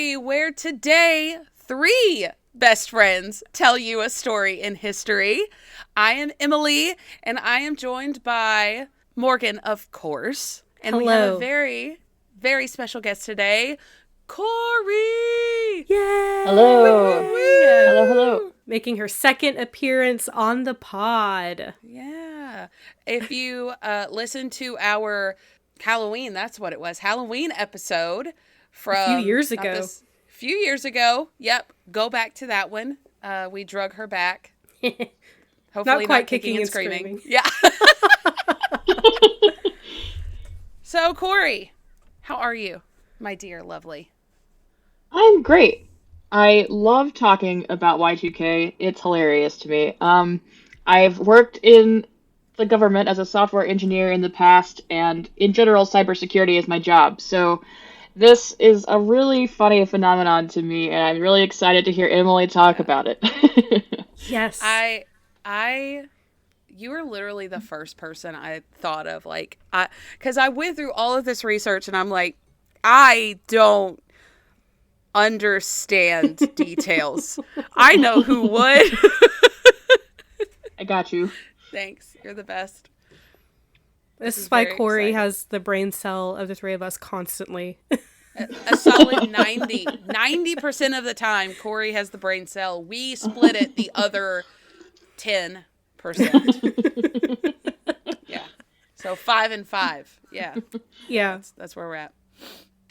History, where today 3 best friends tell you a story in history. I am Emily, and I am joined by Morgan, of course. And Hello. We have a very, very special guest today, Corey! Yay! Hello. Woo! Hello. Making her second appearance on the pod. Yeah. If you listen to our Halloween, that's what it was, Halloween episode from a few years ago. Few years ago. Yep. Go back to that one. We drug her back. Hopefully not quite kicking and screaming. Yeah. So, Corey, how are you, my dear lovely? I'm great. I love talking about Y2K. It's hilarious to me. I've worked in the government as a software engineer in the past, and in general, cybersecurity is my job. So this is a really funny phenomenon to me, and I'm really excited to hear Emily talk about it. Yes. You were literally the first person I thought of, because I went through all of this research, and I'm like, I don't understand details. I know who would. I got you. Thanks. You're the best. This is why Corey has the brain cell of the 3 of us constantly. A solid 90% of the time, Corey has the brain cell. We split it the other 10%. Yeah. So 5 and 5. Yeah. Yeah. That's where we're at.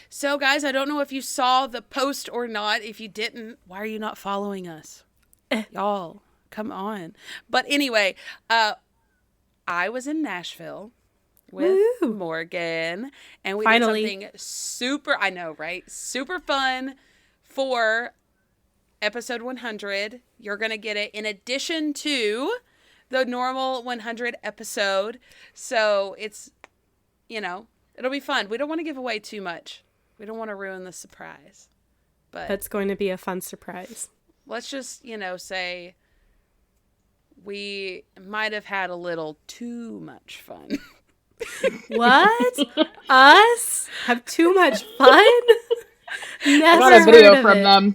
So, guys, I don't know if you saw the post or not. If you didn't, why are you not following us? Y'all, come on. But anyway, I was in Nashville with Morgan, and we Finally did something super, I know, right? Super fun for episode 100. You're going to get it in addition to the normal 100 episode. So it's, it'll be fun. We don't want to give away too much. We don't want to ruin the surprise. But that's going to be a fun surprise. Let's just, say we might have had a little too much fun. What? Us? Have too much fun? I got a video from them.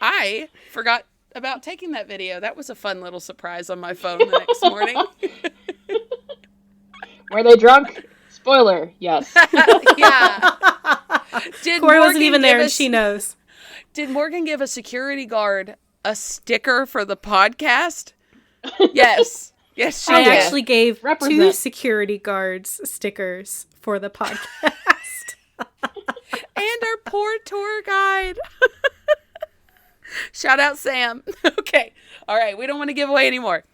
I forgot about taking that video. That was a fun little surprise on my phone the next morning. Were they drunk? Spoiler, yes. Yeah. Corey wasn't even there and she knows. Did Morgan give a security guard a sticker for the podcast? Yes. Yes, she I did. actually gave Represent. 2 security guards stickers for the podcast. And our poor tour guide. Shout out Sam. Okay. All right. We don't want to give away anymore.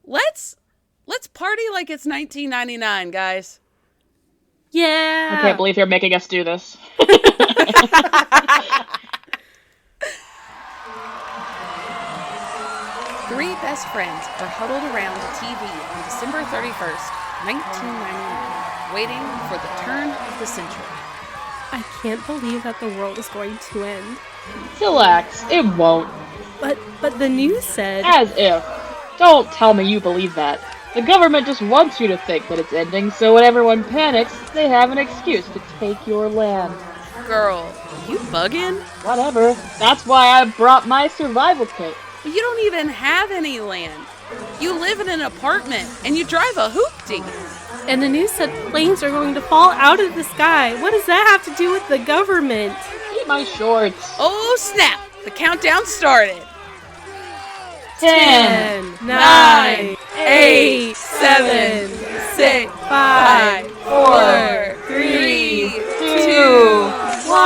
Let's party like it's 1999, guys. Yeah. I can't believe you're making us do this. 3 best friends are huddled around a TV on December 31st, 1999, waiting for the turn of the century. I can't believe that the world is going to end. Relax, it won't. But the news said... As if. Don't tell me you believe that. The government just wants you to think that it's ending, so when everyone panics, they have an excuse to take your land. Girl, you bugging? Whatever. That's why I brought my survival kit. You don't even have any land. You live in an apartment, and you drive a hoopty. And the news said planes are going to fall out of the sky. What does that have to do with the government? Eat my shorts. Oh, snap. The countdown started. 10, 9, 8, 7, 6, 5, 4, 3, 2, 1.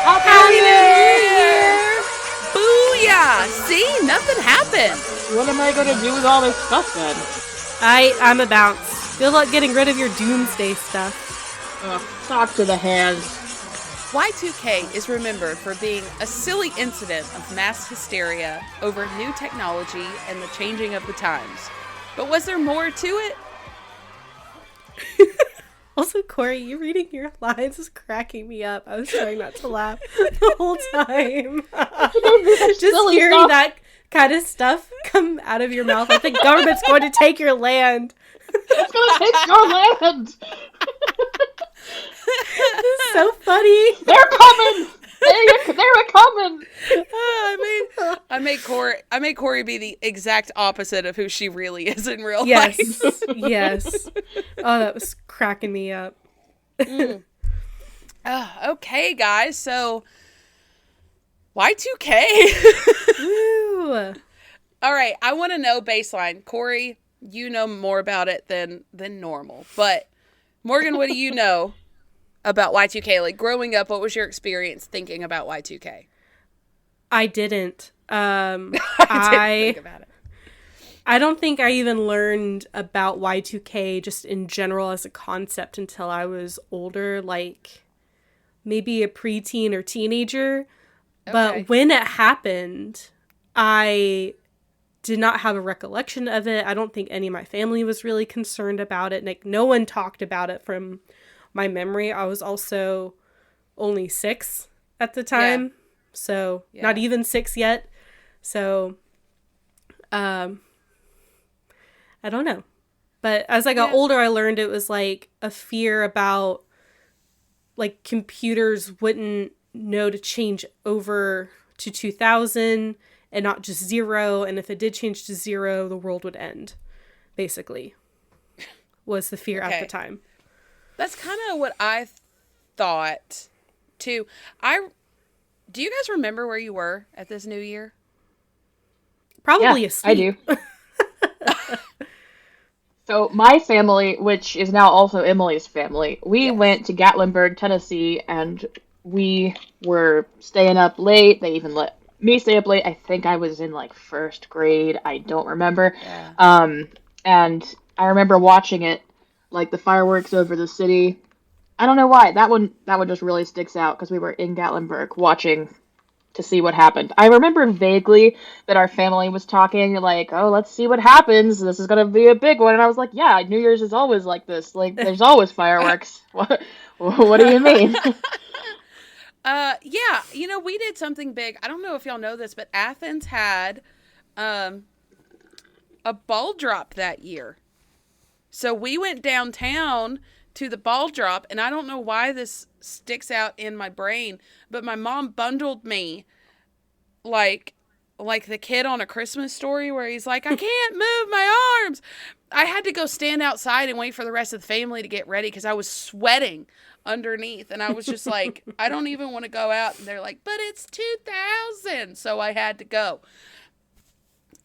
Happy New Year! Booyah! See? Nothing happened. What am I gonna do with all this stuff then? I'm a bounce. Good luck getting rid of your doomsday stuff. Talk to the hands. Y2K is remembered for being a silly incident of mass hysteria over new technology and the changing of the times. But was there more to it? Also, Corey, you reading your lines is cracking me up. I was trying not to laugh the whole time. Just hearing that kind of stuff come out of your mouth. Like the government's going to take your land. It's gonna take your land! so funny. They're coming. They're coming. I made Corey be the exact opposite of who she really is in real Yes. life. Yes. Oh, that was cracking me up. Okay, guys. So Y2K. Woo. All right, I want to know baseline. Corey, you know more about it than normal. But Morgan, what do you know about Y2K? Like growing up, what was your experience thinking about Y2K? I didn't. I didn't think about it. I don't think I even learned about Y2K just in general as a concept until I was older, like maybe a preteen or teenager. Okay. But when it happened, I did not have a recollection of it. I don't think any of my family was really concerned about it. Like, no one talked about it from my memory. I was also only 6 at the time. Yeah. So, not even 6 yet. So, I don't know. But as I got older, I learned it was like a fear about, like, computers wouldn't know to change over to 2000 and not just 0. And if it did change to 0, the world would end, basically, was the fear at the time. That's kind of what I thought, too. Do you guys remember where you were at this new year? Probably asleep. I do. So my family, which is now also Emily's family, we went to Gatlinburg, Tennessee, and we were staying up late. They even let me stay up late. I think I was in like 1st grade. I don't remember. Yeah. And I remember watching it, like the fireworks over the city. I don't know why. That one just really sticks out because we were in Gatlinburg watching to see what happened. I remember vaguely that our family was talking like, oh, let's see what happens. This is going to be a big one. And I was like, yeah, New Year's is always like this. Like, there's always fireworks. What do you mean? Yeah, we did something big. I don't know if y'all know this, but Athens had a ball drop that year. So we went downtown to the ball drop, and I don't know why this sticks out in my brain, but my mom bundled me like the kid on A Christmas Story where he's like, I can't move my arms. I had to go stand outside and wait for the rest of the family to get ready because I was sweating underneath, and I was just like, I don't even want to go out. And they're like, but it's 2000, so I had to go.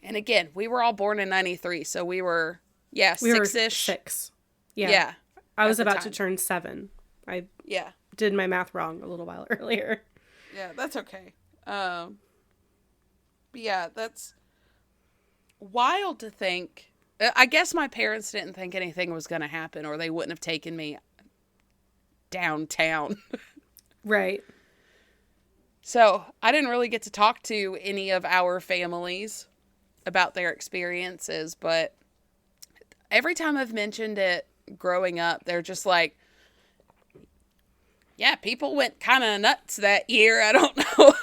And again, we were all born in 93, so we were 6-ish. 6. Yeah. I was about to turn 7. I did my math wrong a little while earlier. Yeah, that's okay. But yeah, that's wild to think. I guess my parents didn't think anything was going to happen, or they wouldn't have taken me downtown. Right. So I didn't really get to talk to any of our families about their experiences, but every time I've mentioned it growing up, they're just like, yeah, people went kind of nuts that year. I don't know.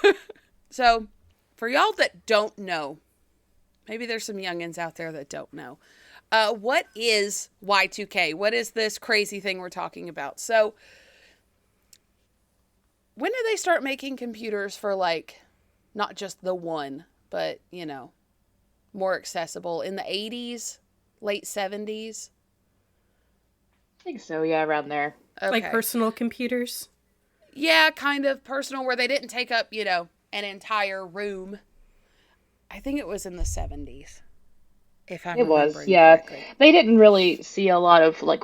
So for y'all that don't know, maybe there's some youngins out there that don't know, what is Y2K? What is this crazy thing we're talking about? So when did they start making computers for, like, not just the one, but, more accessible? In the 80s? Late 70s? I think so, yeah, around there. Okay. Like personal computers? Yeah, kind of personal, where they didn't take up, an entire room. I think it was in the 70s. If I'm remembering correctly. They didn't really see a lot of, like,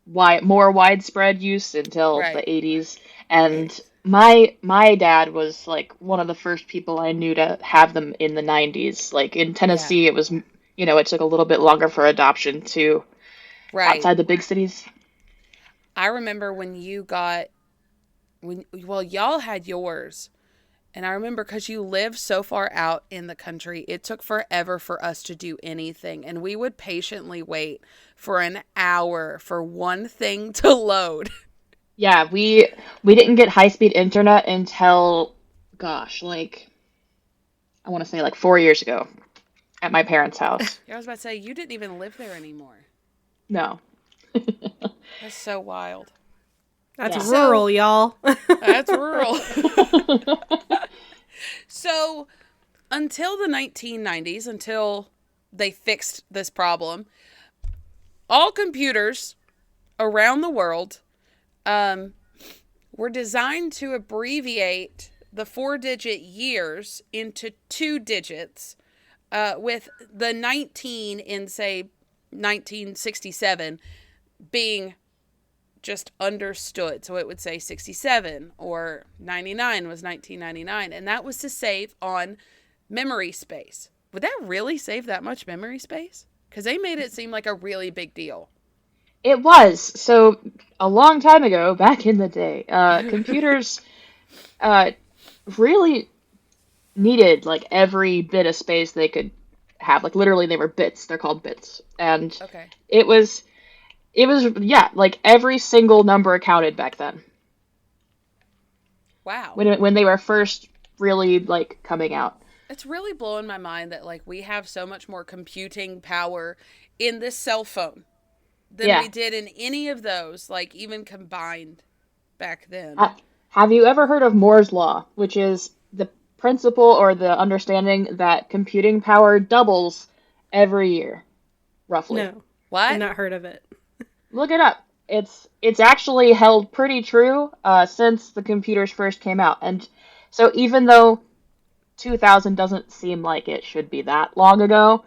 more widespread use until the 80s. And my dad was, like, one of the first people I knew to have them in the 90s. Like, in Tennessee, it was, it took a little bit longer for adoption to outside the big cities. I remember when y'all had yours. And I remember because you lived so far out in the country, it took forever for us to do anything. And we would patiently wait for an hour for one thing to load. Yeah, we didn't get high-speed internet until, gosh, like, I want to say like 4 years ago at my parents' house. I was about to say, you didn't even live there anymore. No. That's so wild. That's Yeah. rural, y'all. That's rural. So, until the 1990s, until they fixed this problem, all computers around the world were designed to abbreviate the 4-digit years into 2 digits, with the 19 in, say, 1967 being just understood. So it would say 67, or 99 was 1999. And that was to save on memory space. Would that really save that much memory space? Because they made it seem like a really big deal. It was. So, a long time ago, back in the day, computers really needed, like, every bit of space they could have. Like, literally, they were bits. They're called bits. And Okay. it was, yeah, like, every single number counted back then. Wow. When they were first really, like, coming out. It's really blowing my mind that, like, we have so much more computing power in this cell phone than Yeah. we did in any of those, like, even combined back then. Have you ever heard of Moore's Law, which is the principle or the understanding that computing power doubles every year, roughly? No. What? I've not heard of it. Look it up. It's actually held pretty true since the computers first came out. And so even though 2000 doesn't seem like it should be that long ago,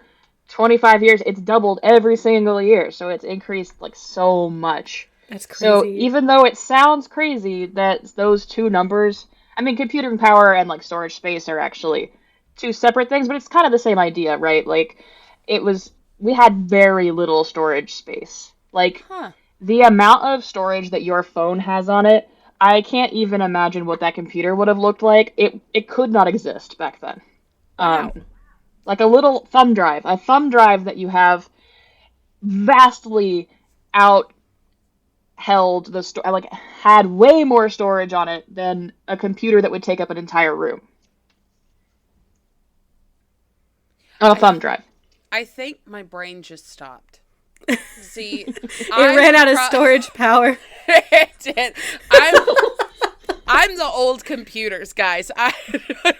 25 years, it's doubled every single year. So it's increased like so much. That's crazy. So even though it sounds crazy that those two numbers, I mean, computing power and like storage space are actually two separate things, but it's kind of the same idea, right? Like we had very little storage space. Like the amount of storage that your phone has on it, I can't even imagine what that computer would have looked like. It could not exist back then. Wow. Like a little thumb drive. A thumb drive that you have vastly out held had way more storage on it than a computer that would take up an entire room. On a thumb drive. I think my brain just stopped. See, it ran out of storage power. It did. I'm the old computers, guys. I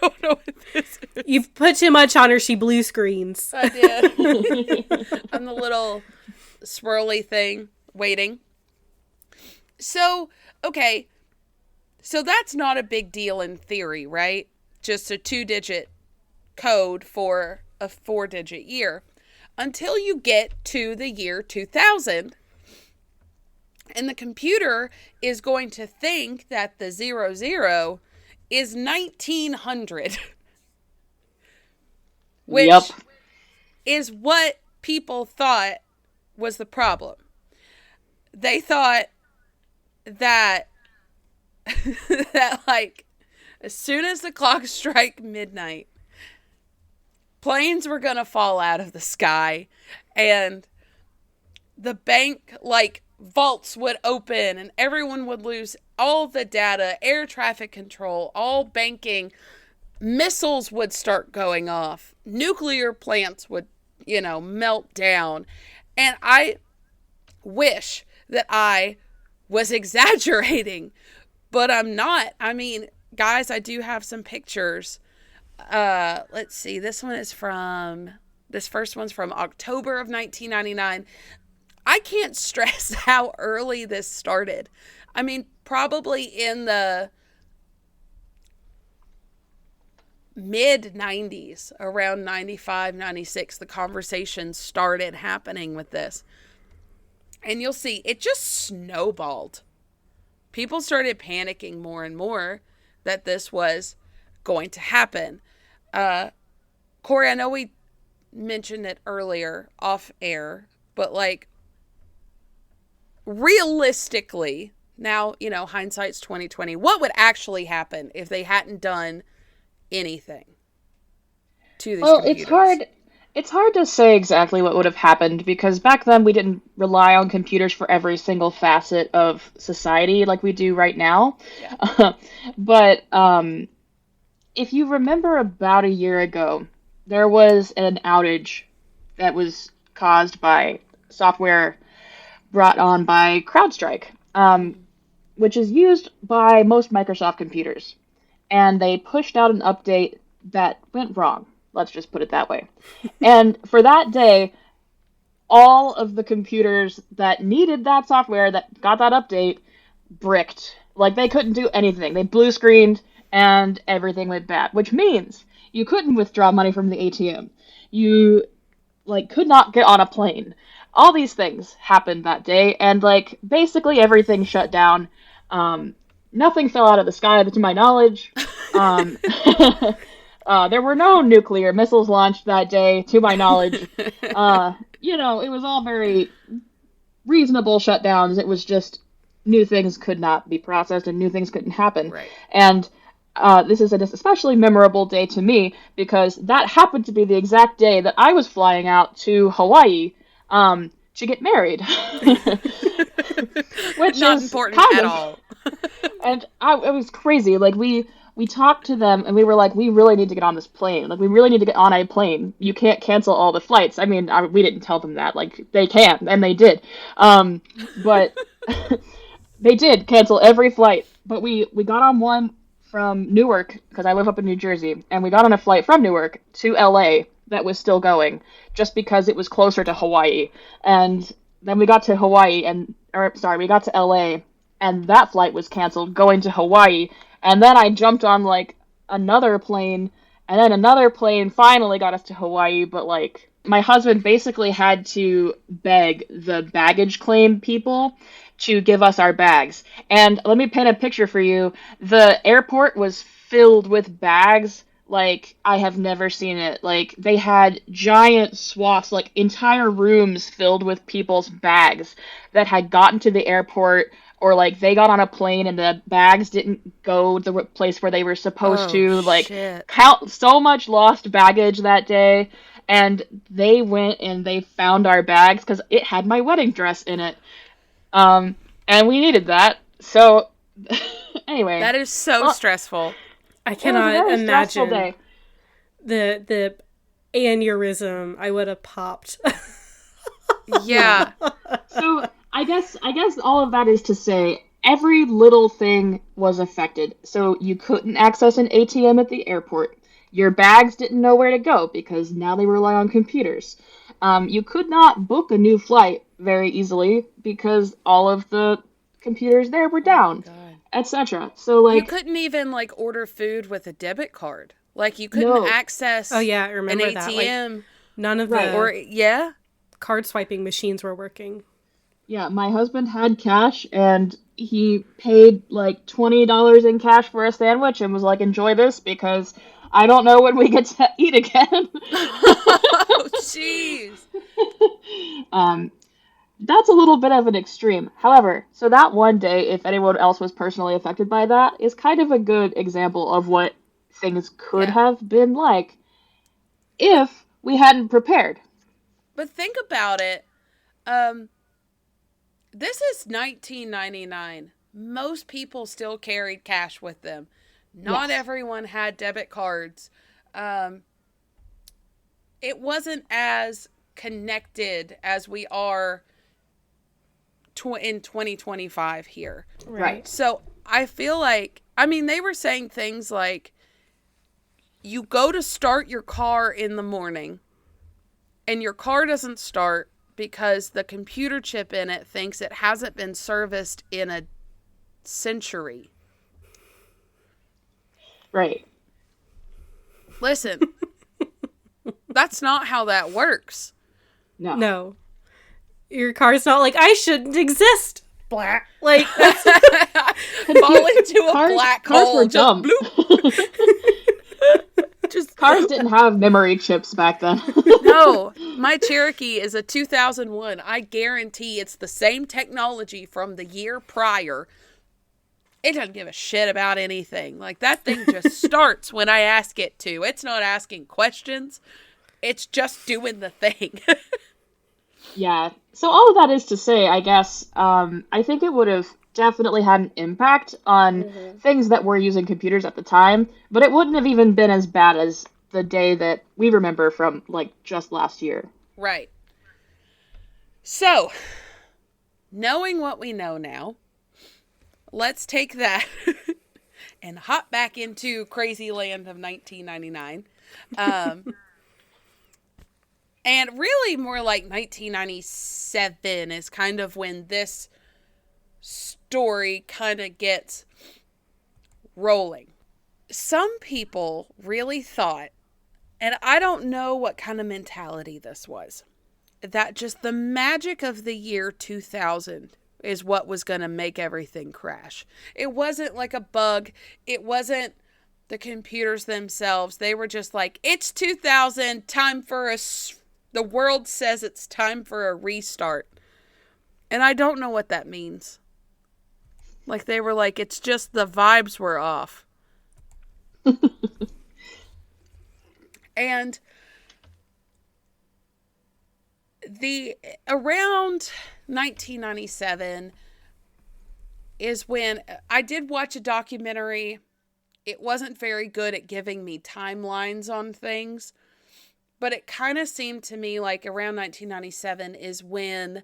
don't know what this is. You've put too much on her. She blue screens. I did. I'm the little swirly thing waiting. So, okay. So that's not a big deal in theory, right? Just a 2-digit code for a 4-digit year. Until you get to the year 2000. And the computer is going to think that the 00 is 1900. Which is what people thought was the problem. They thought that like as soon as the clock struck midnight, planes were gonna fall out of the sky and the bank like vaults would open and everyone would lose all the data, air traffic control, all banking, missiles would start going off, nuclear plants would, melt down. And I wish that I was exaggerating, but I'm not. I mean, guys, I do have some pictures. Let's see. This first one's from October of 1999. I can't stress how early this started. I mean, probably in the mid 90s, around 95, 96, the conversation started happening with this. And you'll see, it just snowballed. People started panicking more and more that this was going to happen. Corey, I know we mentioned it earlier off air, but like, realistically, now, hindsight's 2020, what would actually happen if they hadn't done anything to these computers? It's hard to say exactly what would have happened because back then we didn't rely on computers for every single facet of society like we do right now. Yeah. But if you remember about a year ago, there was an outage that was caused by software brought on by CrowdStrike. which is used by most Microsoft computers. And they pushed out an update that went wrong. Let's just put it that way. And for that day, all of the computers that needed that software that got that update bricked. Like, they couldn't do anything. They blue screened and everything went bad, which means you couldn't withdraw money from the ATM. You, like, could not get on a plane. All these things happened that day, and, like, basically everything shut down. Nothing fell out of the sky, to my knowledge. There were no nuclear missiles launched that day, to my knowledge. You know, it was all very reasonable shutdowns. It was just new things could not be processed and new things couldn't happen. Right. And this is an especially memorable day to me because that happened to be the exact day that I was flying out to Hawaii to get married. Which not is important at all. And it was crazy. Like, we talked to them and we were like, we really need to get on this plane. Like, we really need to get on a plane. You can't cancel all the flights. I mean, we didn't tell them that. Like, they can, and they did. But they did cancel every flight. But we got on one from Newark, because I live up in New Jersey, and we got on a flight from Newark to LA that was still going, just because it was closer to Hawaii. And then we got to we got to LA, and that flight was canceled going to Hawaii. And then I jumped on, like, another plane, and then another plane finally got us to Hawaii, but, like, my husband basically had to beg the baggage claim people to give us our bags. And let me paint a picture for you. The airport was filled with bags like I have never seen it. Like, they had giant swaths, like entire rooms filled with people's bags that had gotten to the airport, or, like, they got on a plane and the bags didn't go the place where they were supposed to. Like, count so much lost baggage that day. And they went and they found our bags because it had my wedding dress in it. And we needed that. So, anyway. That is so stressful. I cannot imagine the aneurysm I would have popped. Yeah. So, I guess all of that is to say every little thing was affected. So you couldn't access an ATM at the airport. Your bags didn't know where to go because now they rely on computers. You could not book a new flight very easily because all of the computers there were down, etc. So, like, you couldn't even, like, order food with a debit card. Like, you couldn't access I remember an ATM. That. Like, none of the card swiping machines were working. Yeah, my husband had cash, and he paid, like, $20 in cash for a sandwich and was like, enjoy this, because I don't know when we get to eat again. Oh, jeez. That's a little bit of an extreme. However, so that one day, if anyone else was personally affected by that, is kind of a good example of what things could have been like if we hadn't prepared. But think about it. This is 1999. Most people still carried cash with them. Not everyone had debit cards. It wasn't as connected as we are in 2025 here. Right. So I feel like, I mean, they were saying things like, you go to start your car in the morning and your car doesn't start because the computer chip in it thinks it hasn't been serviced in a century. Right. Listen, that's not how that works. No. Your car's not like, I shouldn't exist. Blah. Like, that's... fall into a black cars hole. Were dumb. Cars didn't have memory chips back then. No, my Cherokee is a 2001. I guarantee it's the same technology from the year prior. It doesn't give a shit about anything. Like, that thing just starts when I ask it to. It's not asking questions. It's just doing the thing. Yeah. So all of that is to say, I guess, I think it would have definitely had an impact on things that were using computers at the time, but it wouldn't have even been as bad as the day that we remember from, like, just last year. Right. So, knowing what we know now, let's take that and hop back into crazy land of 1999. And really more like 1997 is kind of when this story kind of gets rolling. Some people really thought, and I don't know what kind of mentality this was, that just the magic of the year 2000 is what was going to make everything crash. It wasn't like a bug. It wasn't the computers themselves. They were just like, it's 2000, time for the world says it's time for a restart. And I don't know what that means. Like, they were like, it's just the vibes were off. And around 1997 is when I did watch a documentary. It wasn't very good at giving me timelines on things, but it kind of seemed to me like around 1997 is when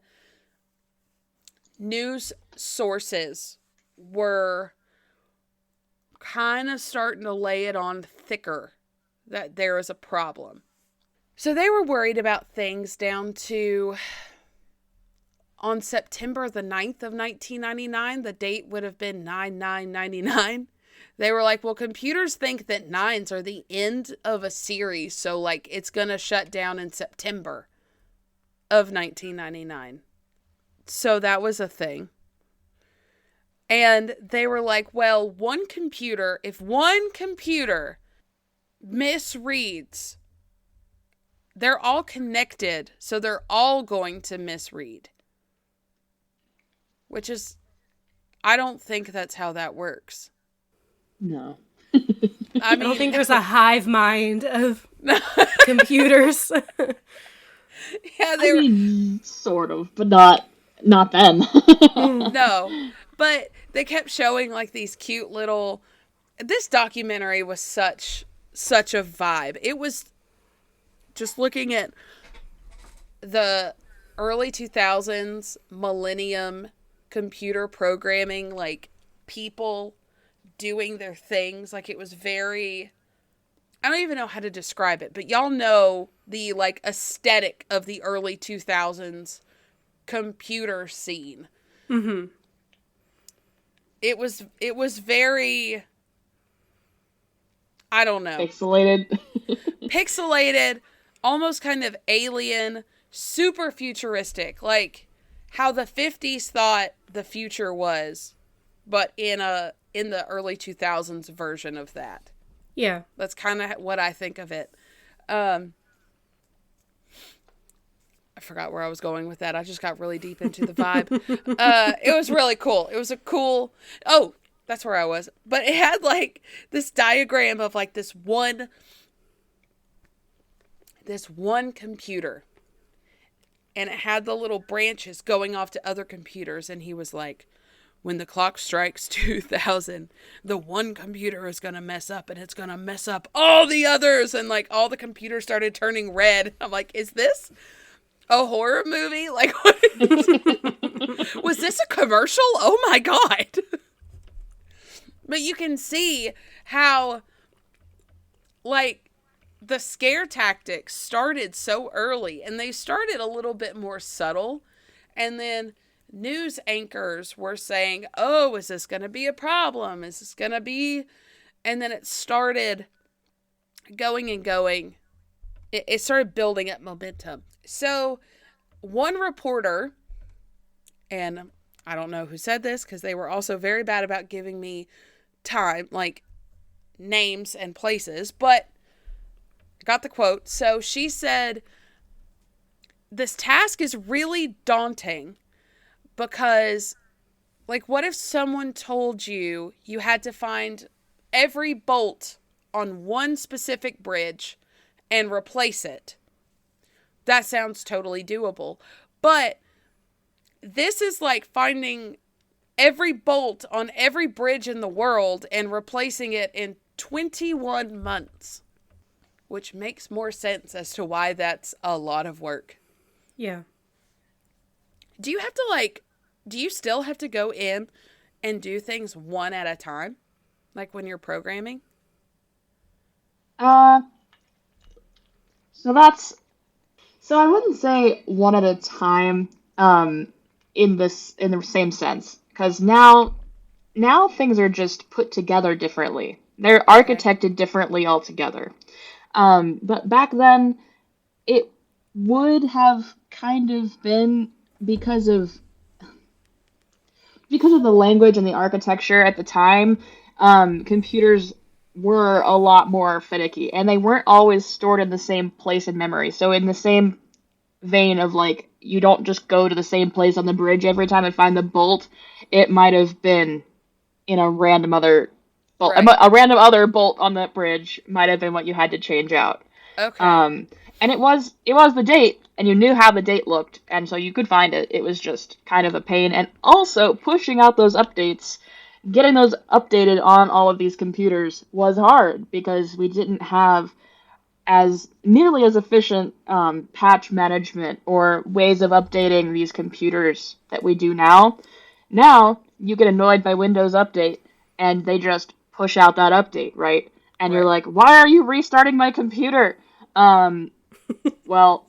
news sources were kind of starting to lay it on thicker that there is a problem. So they were worried about things down to on September the 9th of 1999, the date would have been 9/9/99. They were like, well, computers think that nines are the end of a series, so like it's going to shut down in September of 1999. So that was a thing. And they were like, well, if one computer misreads, they're all connected, so they're all going to misread. Which is, I don't think that's how that works. No. I don't think there's a hive mind of computers. Yeah, I mean, sort of, but not then. No, but they kept showing like these cute little. This documentary was such a vibe. It was just looking at the early 2000s millennium computer programming, like people doing their things. Like it was very, I don't even know how to describe it, but y'all know the like aesthetic of the early 2000s computer scene. Mm-hmm. It was very, I don't know. Pixelated, almost kind of alien, super futuristic, like how the 50s thought the future was, but in the early 2000s version of that. Yeah. That's kind of what I think of it. I forgot where I was going with that. I just got really deep into the vibe. It was really cool. It was a cool... Oh, that's where I was. But it had, like, this diagram of, like, this one computer. And it had the little branches going off to other computers. And he was like, when the clock strikes 2000, the one computer is going to mess up. And it's going to mess up all the others. And, like, all the computers started turning red. I'm like, is this a horror movie? Like, what was this a commercial? Oh my God. But you can see how, like, the scare tactics started so early, and they started a little bit more subtle, and then news anchors were saying, oh, is this going to be a problem? Is this going to be... And then it started going and going. It started building up momentum. So, one reporter, and I don't know who said this because they were also very bad about giving me time, like names and places, but I got the quote. So she said, this task is really daunting because, like, what if someone told you you had to find every bolt on one specific bridge and replace it? That sounds totally doable. But this is like finding every bolt on every bridge in the world and replacing it in 21 months. Which makes more sense as to why that's a lot of work. Yeah. Do you still have to go in and do things one at a time? Like when you're programming? Uh, so that's so I wouldn't say one at a time, um, in the same sense, because now things are just put together differently. They're Okay. architected differently altogether. But back then, it would have kind of been because of because of the language and the architecture at the time. Computers were a lot more finicky, and they weren't always stored in the same place in memory. So in the same vein of like, you don't just go to the same place on the bridge every time and find the bolt. It might have been in a random other bolt. Right. A random other bolt on that bridge might have been what you had to change out. Okay. Um, and it was the date, and you knew how the date looked, and so you could find it. It was just kind of a pain, and also pushing out those updates, getting those updated on all of these computers was hard because we didn't have as nearly as efficient patch management or ways of updating these computers that we do now. Now you get annoyed by Windows Update, and they just push out that update, right? And you're Right. like, why are you restarting my computer? Um, well,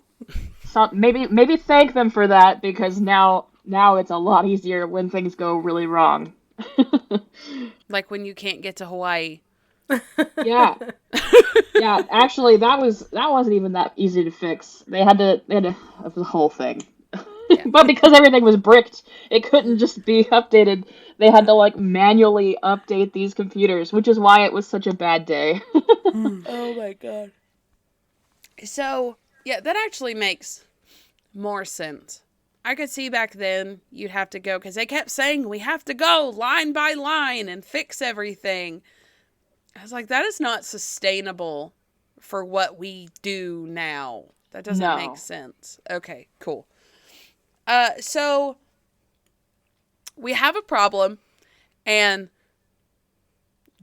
maybe thank them for that, because now it's a lot easier when things go really wrong. Like when you can't get to Hawaii. Yeah, yeah. Actually, that wasn't even that easy to fix. They had to it was the whole thing. Yeah. But because everything was bricked, it couldn't just be updated. They had to like manually update these computers, which is why it was such a bad day. Oh my god. So, yeah, that actually makes more sense. I could see back then you'd have to go because they kept saying we have to go line by line and fix everything. I was like, that is not sustainable for what we do now. That doesn't make No. sense. Okay, cool. So we have a problem, and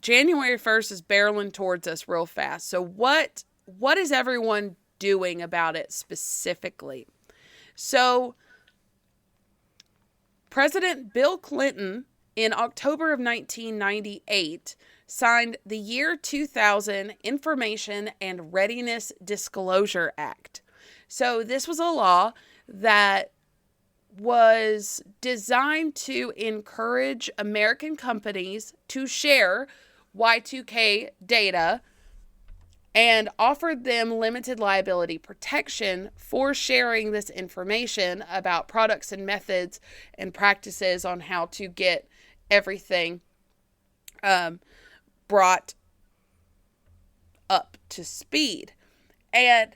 January 1st is barreling towards us real fast. So what is everyone doing about it specifically? So President Bill Clinton in October of 1998 signed the year 2000 Information and Readiness Disclosure Act. So this was a law that was designed to encourage American companies to share Y2K data and offered them limited liability protection for sharing this information about products and methods and practices on how to get everything brought up to speed. And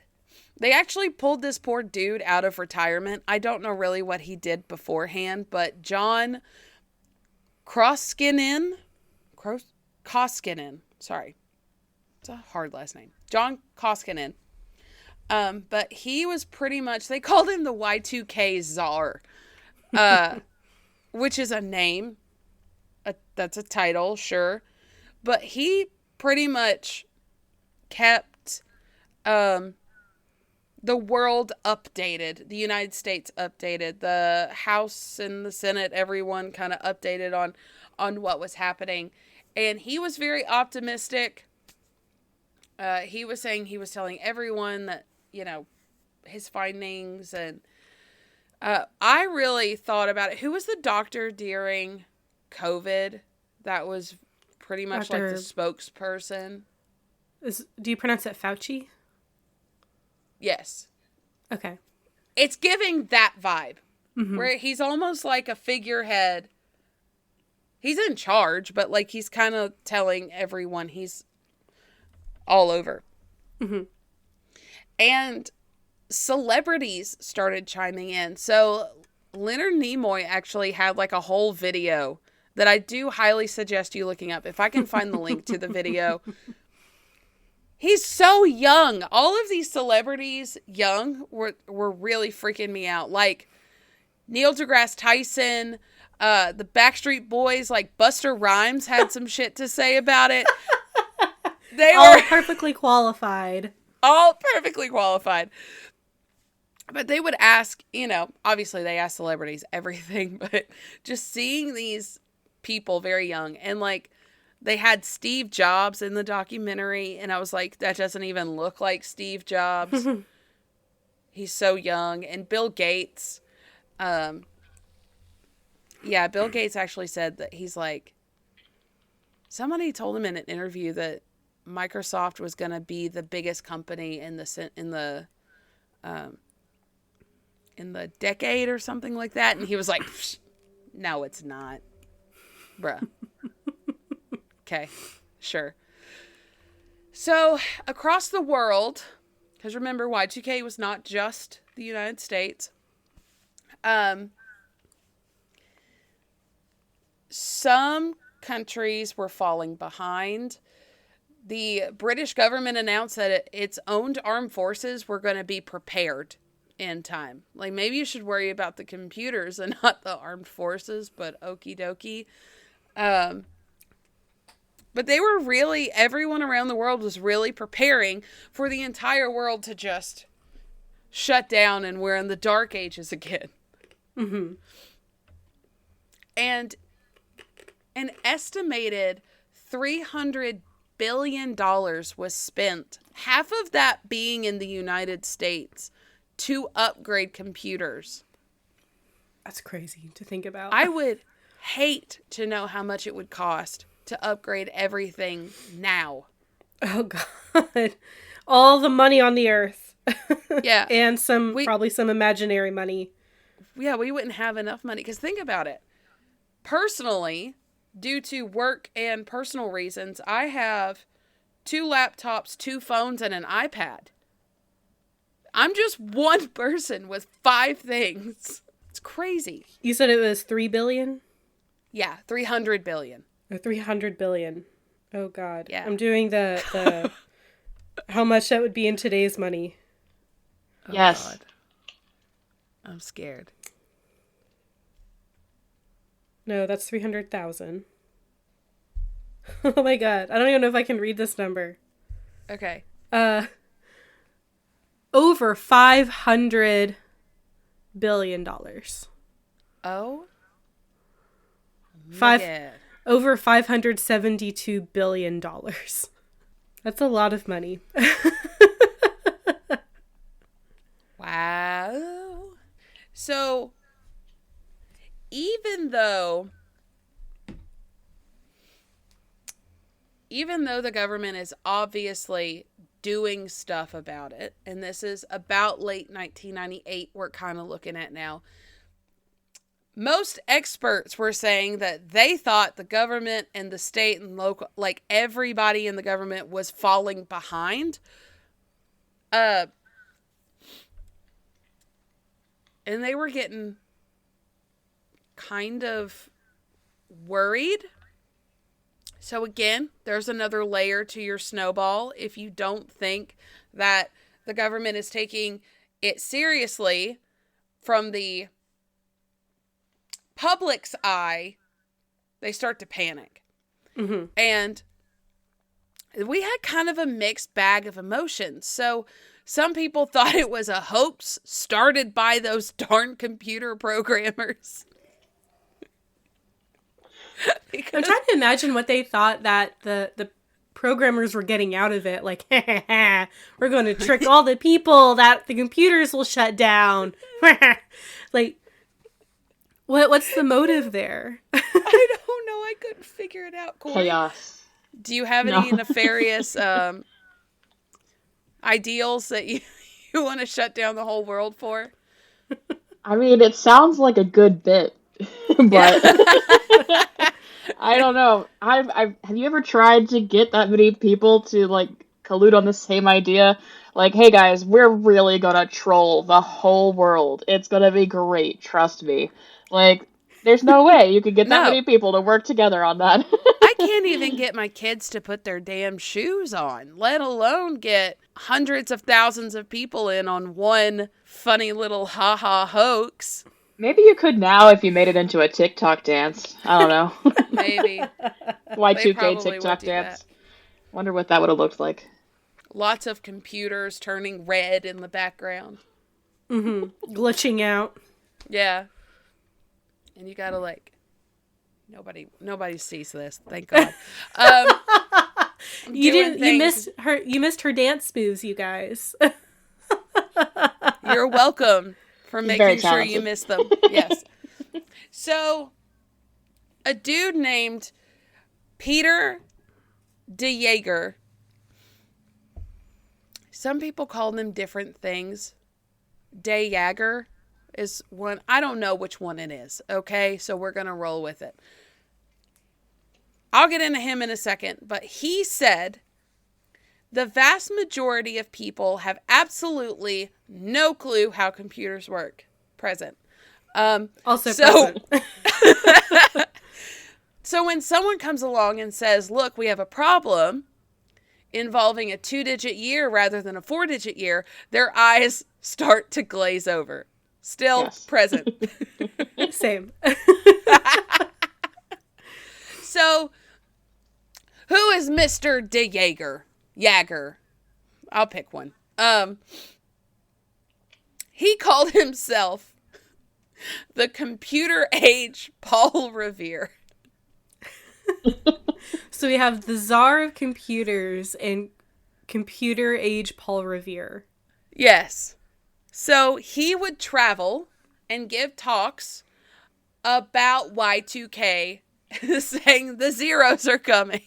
they actually pulled this poor dude out of retirement. I don't know really what he did beforehand, but John Koskinen, sorry. It's a hard last name. John Koskinen. But he was pretty much, they called him the Y2K czar, which is a name. That's a title, sure. But he pretty much kept the world updated, the United States updated, the House and the Senate, everyone kind of updated on what was happening. And he was very optimistic. He was saying he was telling everyone that, his findings. And I really thought about it. Who was the doctor during COVID that was pretty much like the spokesperson? Do you pronounce it Fauci? Yes. Okay. It's giving that vibe. Mm-hmm. Where he's almost like a figurehead. He's in charge, but like he's kind of telling everyone he's all over. Mm-hmm. And celebrities started chiming in. So Leonard Nimoy actually had like a whole video that I do highly suggest you looking up. If I can find the link to the video. He's so young. All of these celebrities young were really freaking me out. Like Neil deGrasse Tyson, the Backstreet Boys, like Buster Rhymes had some shit to say about it. They were perfectly qualified. All perfectly qualified. But they would ask, obviously they ask celebrities everything, but just seeing these people very young. And like they had Steve Jobs in the documentary, and I was like, that doesn't even look like Steve Jobs. He's so young. And Bill Gates, Bill Gates actually said that he's like, somebody told him in an interview that Microsoft was going to be the biggest company in the decade or something like that, and he was like, no, it's not, bruh. Okay, sure. So across the world, because remember, Y2K was not just the United States. Some countries were falling behind. The British government announced that its owned armed forces were going to be prepared in time. Like, maybe you should worry about the computers and not the armed forces, but okie dokie. But they were really, everyone around the world was really preparing for the entire world to just shut down, and we're in the dark ages again. Mm-hmm. And an estimated $300 billion was spent, half of that being in the United States, to upgrade computers. That's crazy to think about. I would hate to know how much it would cost to upgrade everything now. Oh, God. All the money on the earth. Yeah. And probably some imaginary money. Yeah, we wouldn't have enough money. Because think about it. Personally, due to work and personal reasons, I have 2 laptops, 2 phones, and an iPad. I'm just one person with 5 things. It's crazy. You said it was 3 billion? Yeah, 300 billion. Or 300 billion. Oh, God. Yeah. I'm doing the how much that would be in today's money. Oh, yes. God. I'm scared. No, that's 300,000. Oh, my God. I don't even know if I can read this number. Okay. Over $500 billion. Oh? Over $572 billion. That's a lot of money. Wow. So, even though the government is obviously doing stuff about it, and this is about late 1998 we're kind of looking at now, most experts were saying that they thought the government and the state and local, like everybody in the government, was falling behind. And they were getting kind of worried. So again, there's another layer to your snowball. If you don't think that the government is taking it seriously from the public's eye, they start to panic. Mm-hmm. And we had kind of a mixed bag of emotions. So some people thought it was a hoax started by those darn computer programmers. I'm trying to imagine what they thought that the programmers were getting out of it. Like, we're going to trick all the people that the computers will shut down. Like, what's the motive there? I don't know. I couldn't figure it out, Corey. Chaos. Do you have any nefarious ideals that you want to shut down the whole world for? I mean, it sounds like a good bit, but I don't know. Have you ever tried to get that many people to like collude on the same idea? Like, hey guys, we're really gonna troll the whole world. It's gonna be great, trust me. Like, there's no way you could get that many people to work together on that. I can't even get my kids to put their damn shoes on, let alone get hundreds of thousands of people in on one funny little ha-ha hoax. Maybe you could now if you made it into a TikTok dance. I don't know. Maybe. Y2K TikTok dance. Wonder what that would have looked like. Lots of computers turning red in the background. Mm-hmm. Glitching out. Yeah. And you gotta Nobody sees this. Thank God. Um, You missed her dance moves, you guys. You're welcome for She's very making sure you talented. miss them. Yes. So, a dude named Peter DeJager. Some people call them different things. DeJager is one. I don't know which one it is. Okay, so we're going to roll with it. I'll get into him in a second, but he said the vast majority of people have absolutely no clue how computers work. Present. Also present. So when someone comes along and says, look, we have a problem involving a 2-digit year rather than a 4-digit year, their eyes start to glaze over. Still Yes. present. Same. So, who is Mr. DeJager? Yager. I'll pick one. He called himself the computer age Paul Revere. So we have the Tsar of computers and computer age Paul Revere. Yes. So he would travel and give talks about Y2K, saying the zeros are coming.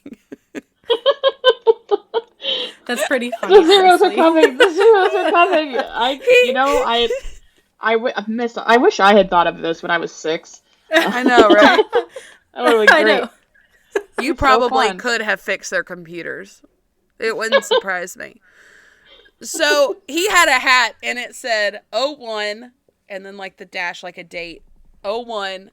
That's pretty funny. The zeros honestly. are coming. The zeros are coming. I wish I had thought of this when I was 6. I know, right? That would have been I great. know. You probably fun. could have fixed their computers. It wouldn't surprise me. So he had a hat and it said 01 and then like the dash, like a date, 01.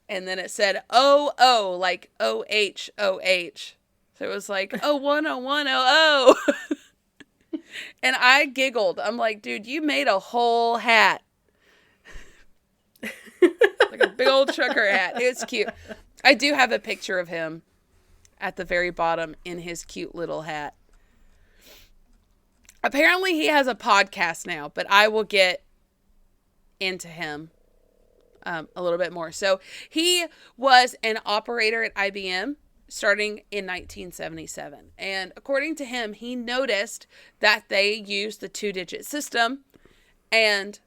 And then it said 00, like OHOH. So it was like 010100. And I giggled. I'm like, dude, you made a whole hat. Like a big old trucker hat. It's cute. I do have a picture of him at the very bottom in his cute little hat. Apparently he has a podcast now, but I will get into him a little bit more. So he was an operator at IBM starting in 1977. And according to him, he noticed that they used the 2-digit system. And,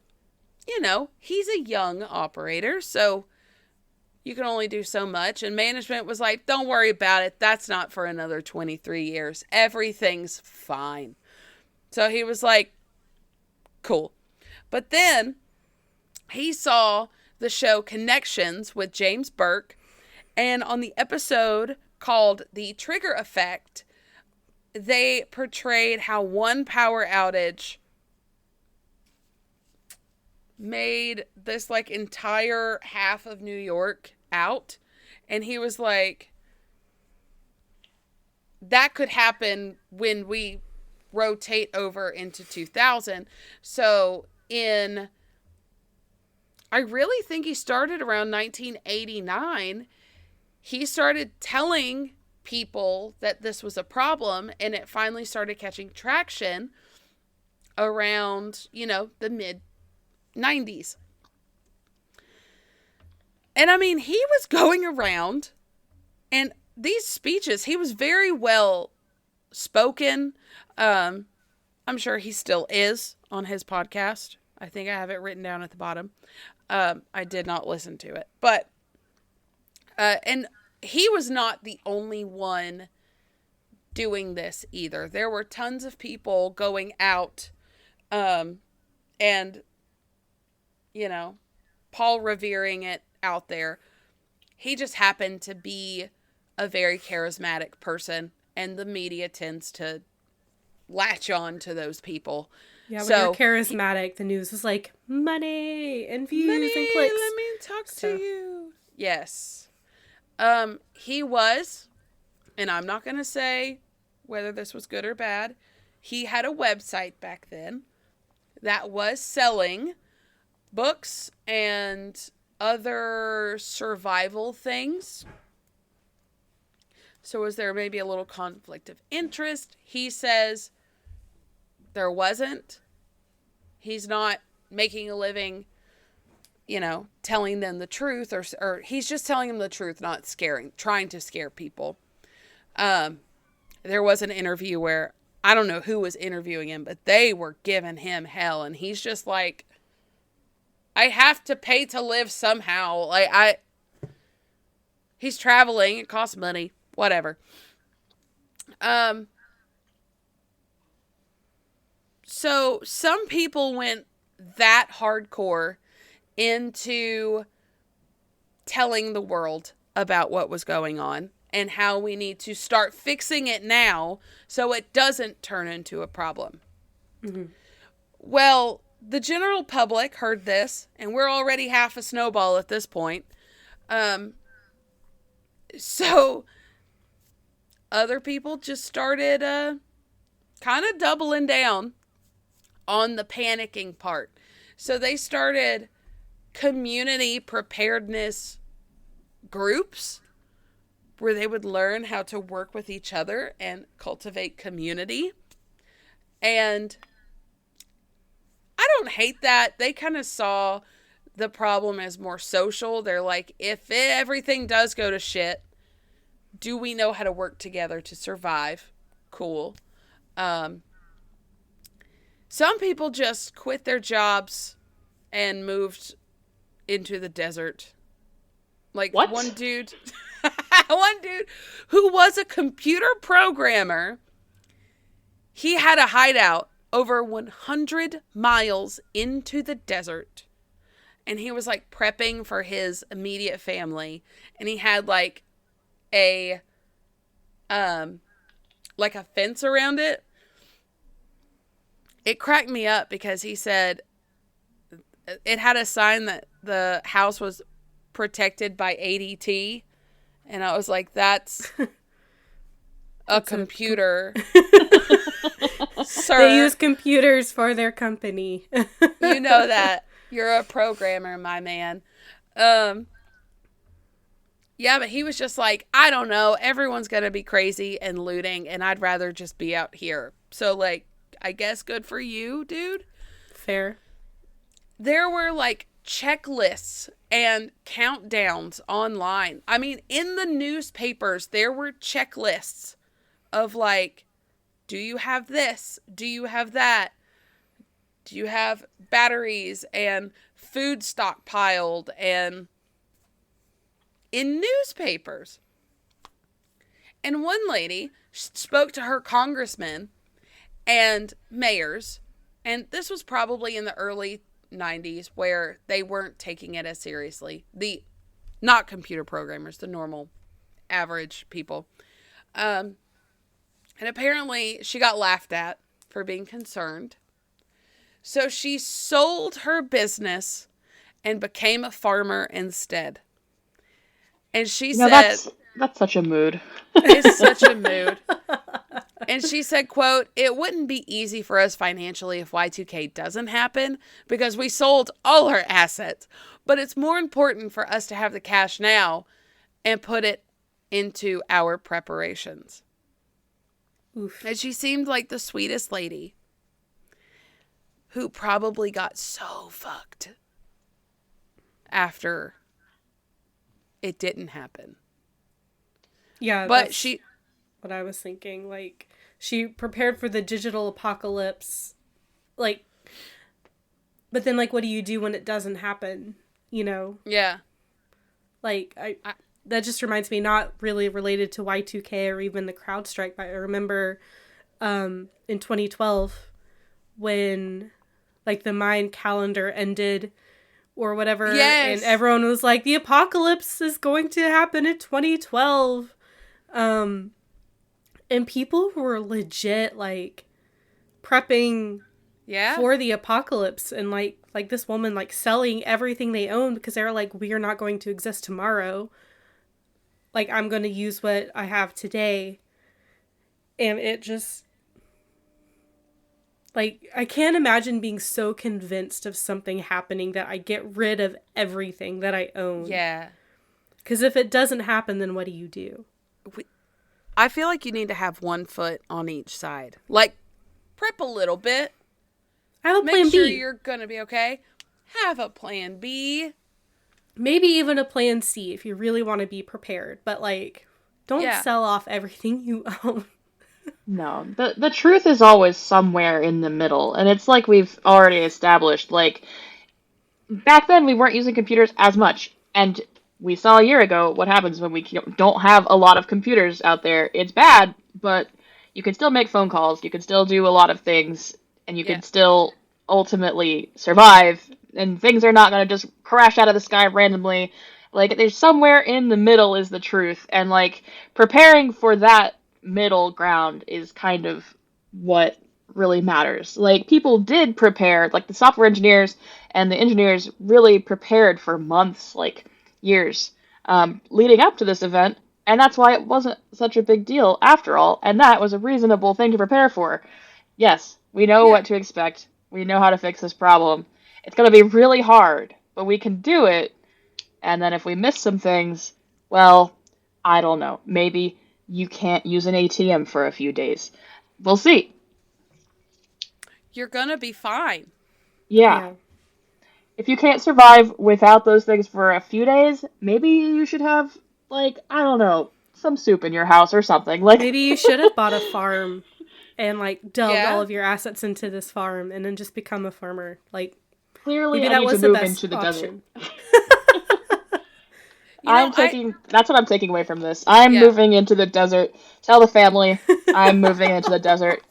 you know, he's a young operator, so you can only do so much. And management was like, don't worry about it. That's not for another 23 years. Everything's fine. So he was like, cool. But then he saw the show Connections with James Burke. And on the episode called The Trigger Effect, they portrayed how one power outage made this like entire half of New York out. And he was like, that could happen when we rotate over into 2000. So I really think he started around 1989. He started telling people that this was a problem, and it finally started catching traction around, the mid 90s. And I mean, he was going around and these speeches, he was very well spoken. I'm sure he still is on his podcast. I think I have it written down at the bottom. I did not listen to it, but, and he was not the only one doing this either. There were tons of people going out, and, Paul revering it out there. He just happened to be a very charismatic person, and the media tends to latch on to those people. Yeah, when you're charismatic, the news is like, money and views and clicks. Let me talk to you. Yes. He was, and I'm not going to say whether this was good or bad, he had a website back then that was selling books and other survival things. So was there maybe a little conflict of interest? He says there wasn't. He's not making a living telling them the truth, or he's just telling them the truth, not trying to scare people. There was an interview where, I don't know who was interviewing him, but they were giving him hell, and he's just like, I have to pay to live somehow. He's traveling, it costs money, whatever. So some people went that hardcore into telling the world about what was going on and how we need to start fixing it now so it doesn't turn into a problem. Mm-hmm. Well, the general public heard this, and we're already half a snowball at this point. So other people just started kind of doubling down on the panicking part. So they started community preparedness groups where they would learn how to work with each other and cultivate community. And I don't hate that. They kind of saw the problem as more social. They're like, if everything does go to shit, do we know how to work together to survive? Cool. Some people just quit their jobs and moved into the desert. Like what? one dude who was a computer programmer, he had a hideout over 100 miles into the desert. And he was like prepping for his immediate family. And he had like a fence around it. It cracked me up because he said it had a sign that the house was protected by ADT. And I was like, that's a computer. Sir, they use computers for their company. You know that. You're a programmer, my man. Yeah, but he was just like, I don't know. Everyone's going to be crazy and looting, and I'd rather just be out here. So, like, I guess good for you, dude. Fair. There were, like, checklists and countdowns online. I mean, in the newspapers, there were checklists of, like, do you have this? Do you have that? Do you have batteries and food stockpiled and in newspapers? And one lady spoke to her congressmen and mayors, and this was probably in the early 90s where they weren't taking it as seriously. Not computer programmers, the normal average people. And apparently she got laughed at for being concerned. So she sold her business and became a farmer instead. And she said... That's such a mood. It's such a mood. And she said, quote, "It wouldn't be easy for us financially if Y2K doesn't happen because we sold all our assets. But it's more important for us to have the cash now and put it into our preparations." Oof. And she seemed like the sweetest lady who probably got so fucked after it didn't happen. Yeah, but that's what I was thinking. Like, she prepared for the digital apocalypse. Like, but then, like, what do you do when it doesn't happen? You know? Yeah. Like, that just reminds me, not really related to Y2K or even the CrowdStrike, but I remember in 2012 when, like, the Mayan calendar ended or whatever. Yes. And everyone was like, the apocalypse is going to happen in 2012. And people were legit, like, prepping for the apocalypse. And, like this woman, like, selling everything they own because they were like, we are not going to exist tomorrow. Like, I'm going to use what I have today. And it just... Like, I can't imagine being so convinced of something happening that I get rid of everything that I own. Yeah. Because if it doesn't happen, then what do you do? I feel like you need to have one foot on each side. Like, prep a little bit. I have a plan B. Make sure B. you're going to be okay. have a plan B. Maybe even a plan C if you really want to be prepared. But, like, don't sell off everything you own. No, the truth is always somewhere in the middle, and it's like we've already established, like, back then we weren't using computers as much, and we saw a year ago what happens when we don't have a lot of computers out there. It's bad, but you can still make phone calls, you can still do a lot of things, and you can still ultimately survive, and things are not going to just crash out of the sky randomly. Like, there's somewhere in the middle is the truth, and, like, preparing for that middle ground is kind of what really matters. Like, people did prepare, like, the software engineers and the engineers really prepared for months, like, years, leading up to this event, and that's why it wasn't such a big deal after all, and that was a reasonable thing to prepare for. Yes, we know what to expect. We know how to fix this problem. It's going to be really hard, but we can do it. And then if we miss some things, well, I don't know. Maybe you can't use an ATM for a few days. We'll see. You're going to be fine. Yeah. If you can't survive without those things for a few days, maybe you should have, like, I don't know, some soup in your house or something. Like, maybe you should have bought a farm and, like, delved all of your assets into this farm and then just become a farmer. Like, clearly maybe I that need was to the move best into the option. desert. You know, that's what I'm taking away from this. I'm moving into the desert. Tell the family I'm moving into the desert.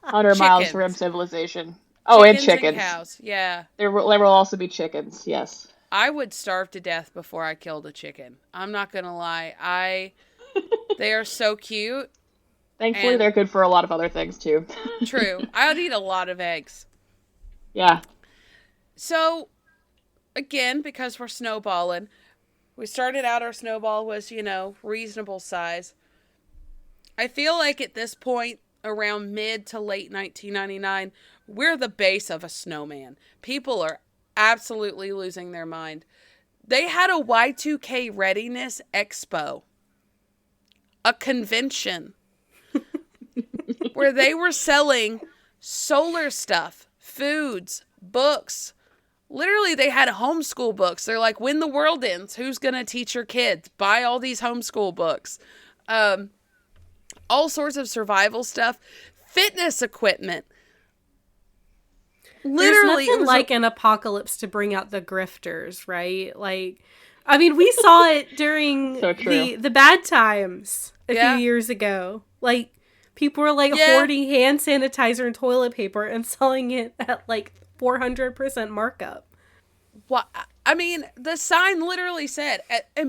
100 miles from civilization. Oh, and chickens. And cows, yeah. There will also be chickens, yes. I would starve to death before I killed a chicken. I'm not going to lie. They are so cute. Thankfully, they're good for a lot of other things, too. True. I would eat a lot of eggs. Yeah. So, again, because we're snowballing, we started out, our snowball was, reasonable size. I feel like at this point, around mid to late 1999, we're the base of a snowman. People are absolutely losing their mind. They had a Y2K readiness expo, a convention, where they were selling solar stuff, foods, books. Literally, they had homeschool books. They're like, when the world ends, who's going to teach your kids? Buy all these homeschool books. All sorts of survival stuff. Fitness equipment. Literally. There's nothing like an apocalypse to bring out the grifters, right? Like, I mean, we saw it during the bad times a few years ago. Like, people were, like, hoarding hand sanitizer and toilet paper and selling it at, like, 400% markup. Well, I mean, the sign literally said,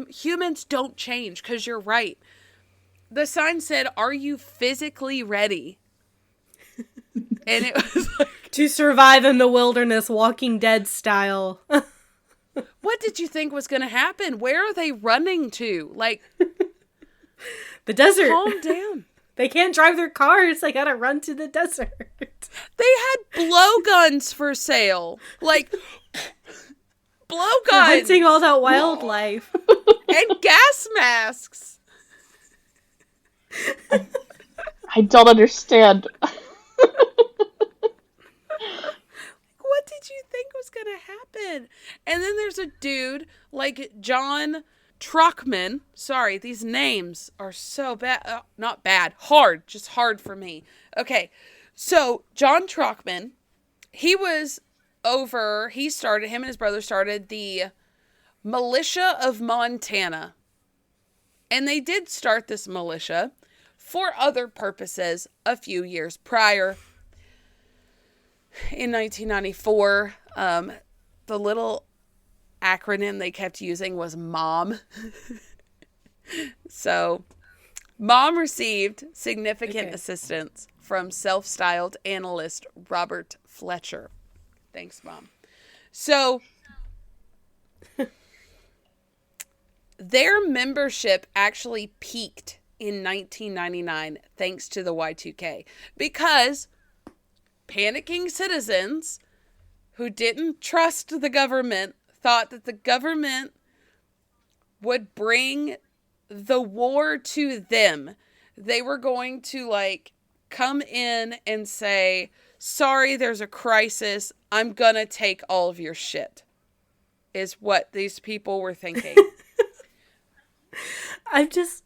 humans don't change, because you're right. The sign said, "Are you physically ready?" And it was like, to survive in the wilderness, Walking Dead style. What did you think was going to happen? Where are they running to? Like, the desert. Calm down. They can't drive their cars. They gotta run to the desert. They had blowguns for sale. Like, blowguns. Hunting all that wildlife. And gas masks. I don't understand. What did you think was going to happen? And then there's a dude like John Truckman. Sorry, these names are so bad. Not bad. Hard. Just hard for me. Okay. So, John Truckman, him and his brother started the Militia of Montana. And they did start this militia for other purposes a few years prior. In 1994, the little acronym they kept using was MOM. So, MOM received significant assistance from self-styled analyst Robert Fletcher. Thanks, Mom. So, their membership actually peaked in 1999 thanks to the Y2K, because panicking citizens who didn't trust the government thought that the government would bring the war to them. They were going to, like, come in and say, sorry, there's a crisis. I'm gonna take all of your shit. is what these people were thinking. I'm just,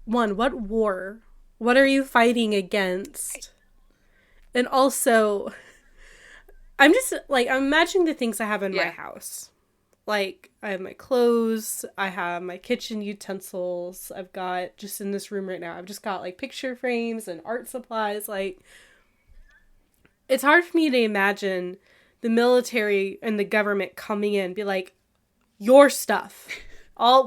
what war? What are you fighting against? And also, I'm just, like, I'm imagining the things I have in my house. Like, I have my clothes, I have my kitchen utensils, I've got, just in this room right now, I've just got, like, picture frames and art supplies. Like, it's hard for me to imagine the military and the government coming in and be like, your stuff.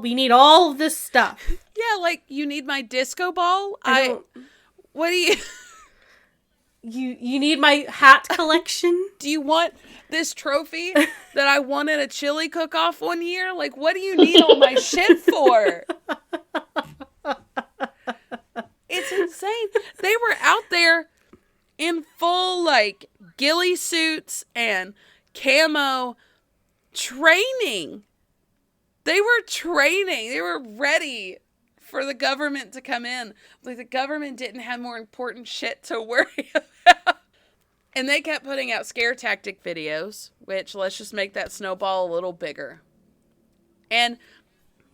We need all of this stuff. Yeah, like, you need my disco ball? What do you... You need my hat collection? Do you want this trophy that I won at a chili cook-off one year? Like, what do you need all my shit for? It's insane. They were out there in full, like, ghillie suits and camo training. They were training. They were ready for the government to come in. Like, the government didn't have more important shit to worry about. And they kept putting out scare tactic videos, which, let's just make that snowball a little bigger. And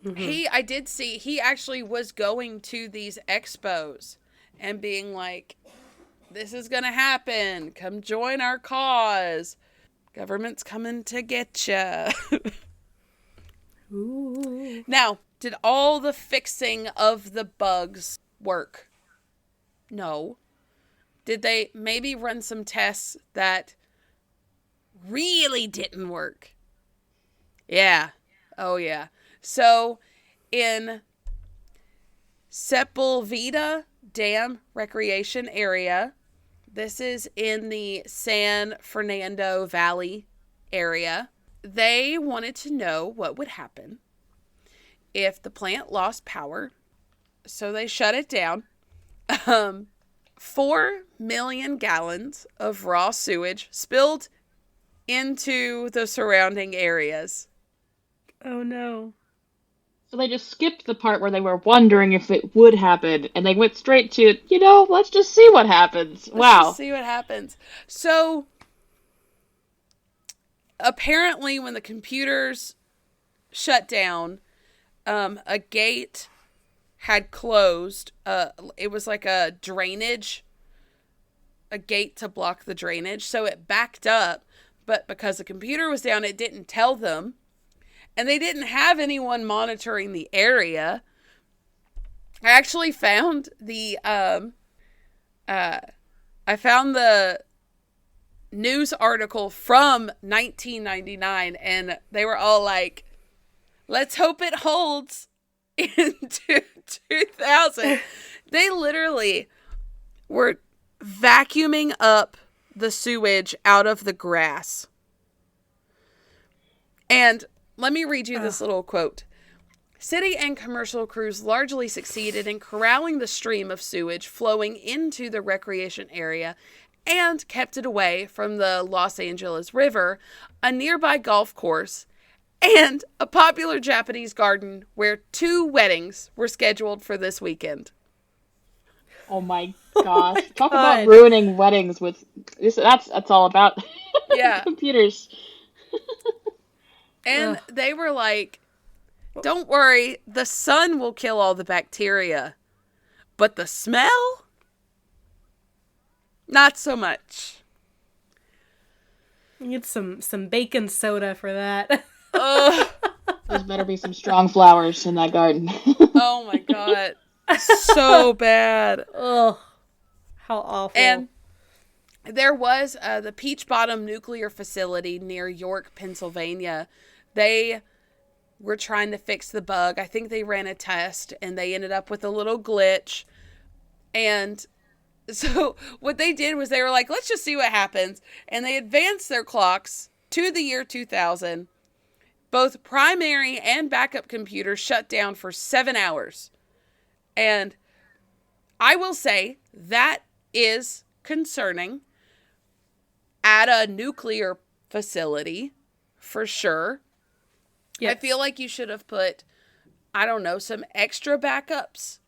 I did see, he actually was going to these expos and being like, this is going to happen. Come join our cause. Government's coming to get ya. Ooh. Now, did all the fixing of the bugs work? No. Did they maybe run some tests that really didn't work? Yeah. Oh, yeah. So, in Sepulveda Dam Recreation Area, this is in the San Fernando Valley area, they wanted to know what would happen if the plant lost power. So they shut it down. 4 million gallons of raw sewage spilled into the surrounding areas. Oh no. So they just skipped the part where they were wondering if it would happen, and they went straight to, let's just see what happens. Wow. Let's just see what happens. So, apparently when the computers shut down, a gate had closed. It was like a gate to block the drainage. So it backed up, but because the computer was down, it didn't tell them. And they didn't have anyone monitoring the area. I actually found the news article from 1999, and they were all like, let's hope it holds into 2000. They literally were vacuuming up the sewage out of the grass. And let me read you this little quote. City and commercial crews largely succeeded in corralling the stream of sewage flowing into the recreation area and kept it away from the Los Angeles River, a nearby golf course, and a popular Japanese garden where 2 weddings were scheduled for this weekend. Oh my gosh. Talk about ruining weddings with this. That's all about computers. And they were like, don't worry, the sun will kill all the bacteria. But the smell? Not so much. You need some baking soda for that. There's better be some strong flowers in that garden. Oh my god. So bad. Ugh. How awful. And there was the Peach Bottom Nuclear Facility near York, Pennsylvania. They were trying to fix the bug. I think they ran a test and they ended up with a little glitch. And so what they did was they were like, let's just see what happens. And they advanced their clocks to the year 2000. Both primary and backup computers shut down for 7 hours. And I will say that is concerning at a nuclear facility, for sure. Yes. I feel like you should have put, I don't know, some extra backups.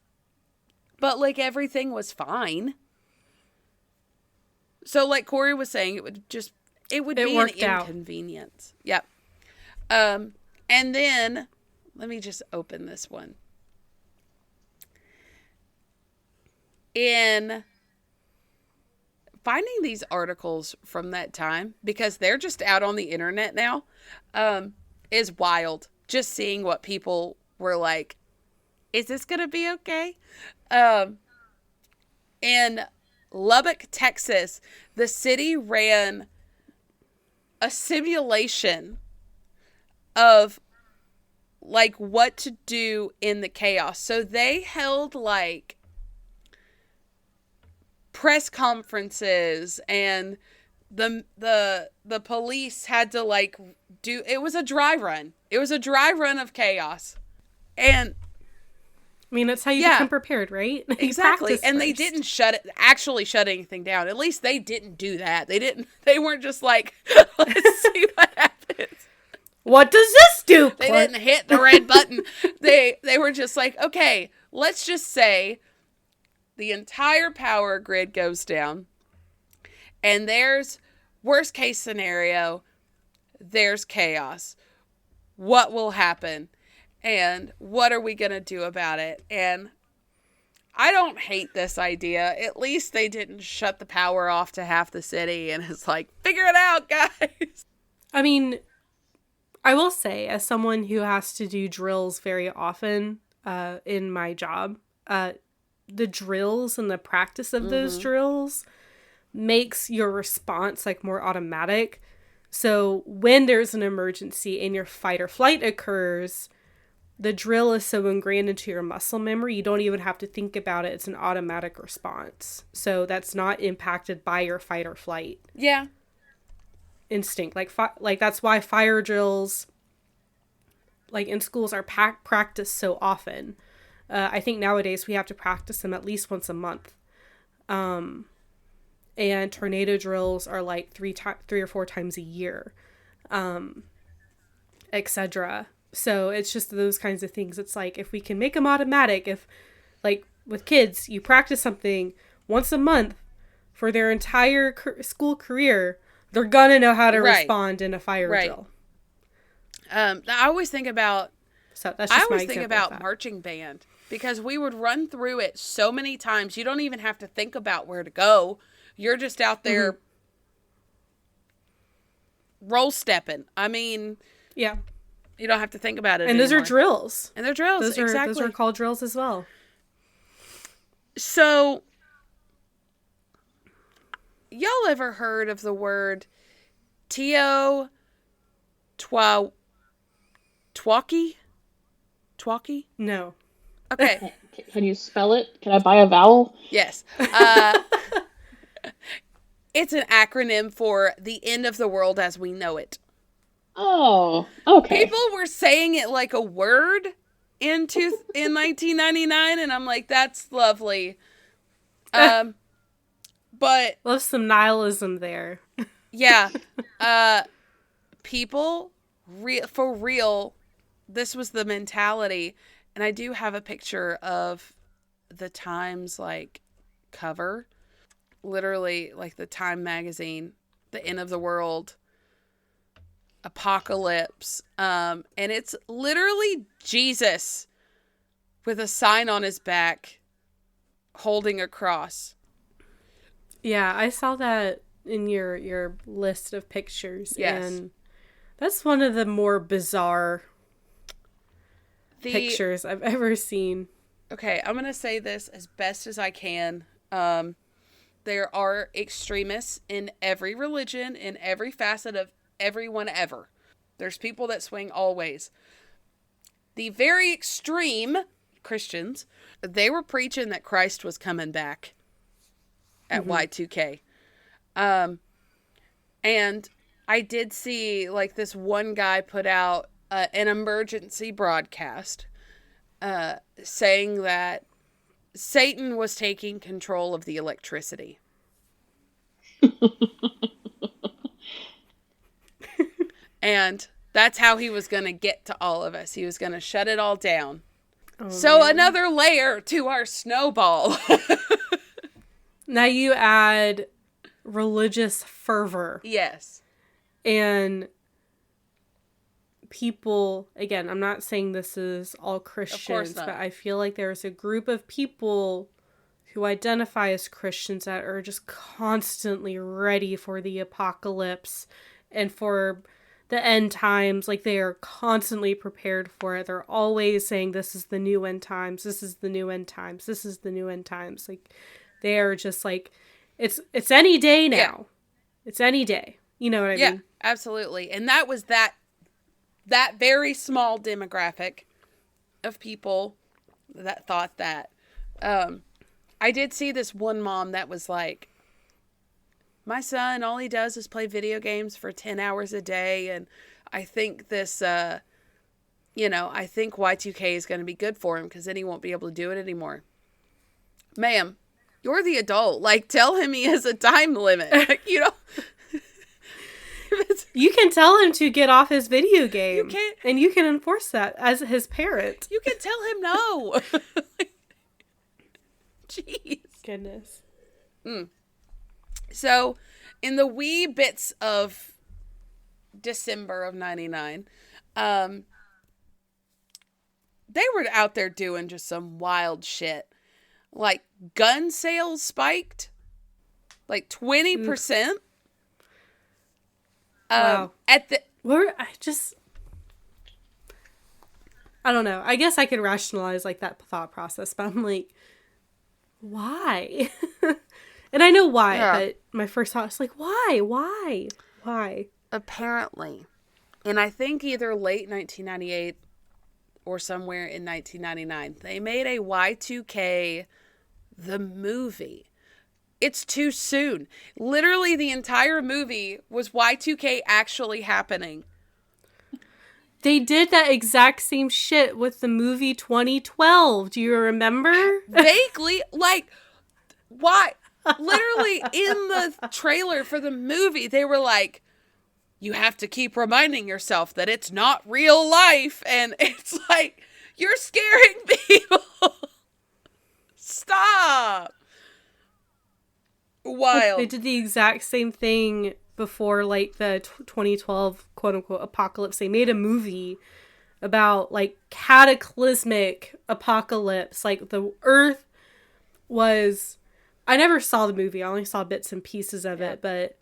But, like, everything was fine. So, like Corey was saying, it would be an inconvenience. Yep. And then, let me just open this one. In finding these articles from that time, because they're just out on the internet now, is wild. Just seeing what people were like, is this going to be okay? In Lubbock, Texas, the city ran a simulation of like what to do in the chaos. So they held like press conferences, and the police had to like do, it was a dry run. It was a dry run of chaos. And I mean, that's how you become prepared, right? Exactly. And they didn't actually shut anything down. At least they didn't do that. They weren't just like, let's see what happens. What does this do? They didn't hit the red button. They were just like, okay, let's just say the entire power grid goes down, and there's worst case scenario, there's chaos. What will happen? And what are we going to do about it? And I don't hate this idea. At least they didn't shut the power off to half the city, and it's like, figure it out, guys. I mean, I will say, as someone who has to do drills very often in my job, the drills and the practice of those drills makes your response like more automatic. So when there's an emergency and your fight or flight occurs, the drill is so ingrained into your muscle memory, you don't even have to think about it. It's an automatic response. So that's not impacted by your fight or flight. Yeah. Instinct. Like that's why fire drills, like in schools, are practiced so often. I think nowadays we have to practice them at least once a month. And tornado drills are like 3 or 4 times a year, etc. So it's just those kinds of things. It's like, if we can make them automatic, if like with kids, you practice something once a month for their entire school career, they're gonna know how to respond in a fire drill. I always think about, so that's just I always think about marching band, because we would run through it so many times. You don't even have to think about where to go. You're just out there roll stepping. I mean, yeah. You don't have to think about it and anymore. Those are drills. And they're drills, exactly. Those are called drills as well. So, y'all ever heard of the word Tio Twaki? Twaki? No. Okay. Can you spell it? Can I buy a vowel? Yes. It's an acronym for the end of the world as we know it. Oh, okay. People were saying it like a word in 1999, and I'm like, that's lovely. But love some nihilism there. Yeah. People for real, this was the mentality. And I do have a picture of the Times like cover, literally like the Time magazine, the end of the world, apocalypse. And it's literally Jesus with a sign on his back holding a cross. Yeah, I saw that in your list of pictures. Yes. And that's one of the more bizarre pictures I've ever seen. Okay, I'm going to say this as best as I can. There are extremists in every religion, in every facet of everyone ever. There's people that swing all ways. The very extreme Christians, they were preaching that Christ was coming back at Y2K. And I did see like this one guy put out an emergency broadcast saying that Satan was taking control of the electricity. And that's how he was going to get to all of us. He was going to shut it all down. Oh, so man. Another layer to our snowball. Now you add religious fervor. Yes. And people, again, I'm not saying this is all Christians, not. but I feel like there's a group of people who identify as Christians that are just constantly ready for the apocalypse and for the end times. Like, they are constantly prepared for it. They're always saying, this is the new end times, this is the new end times, this is the new end times. Like, they are just like, it's any day now. Yeah. It's any day. You know what I mean? Yeah, absolutely. And that was that very small demographic of people that thought that. I did see this one mom that was like, my son, all he does is play video games for 10 hours a day. And I think this, I think Y2K is going to be good for him because then he won't be able to do it anymore. Ma'am, you're the adult. Like, tell him he has a time limit. Like, you can tell him to get off his video game. You can't. And you can enforce that as his parent. You can tell him no. Jeez. Goodness. So, in the wee bits of December of 99, they were out there doing just some wild shit. Like, gun sales spiked. Like, 20%. Wow. I don't know. I guess I can rationalize, like, that thought process, but I'm like, why? And I know why, but my first thought is like, why? Apparently. And I think either late 1998 or somewhere in 1999, they made a Y2K, the movie. It's too soon. Literally the entire movie was Y2K actually happening. They did that exact same shit with the movie 2012. Do you remember? Vaguely, like, why? Literally in the trailer for the movie, they were like, you have to keep reminding yourself that it's not real life. And it's like, you're scaring people. Stop. Wild. They did the exact same thing before, like, the 2012 quote-unquote apocalypse. They made a movie about, like, cataclysmic apocalypse. Like, the earth was... I never saw the movie. I only saw bits and pieces of it. But,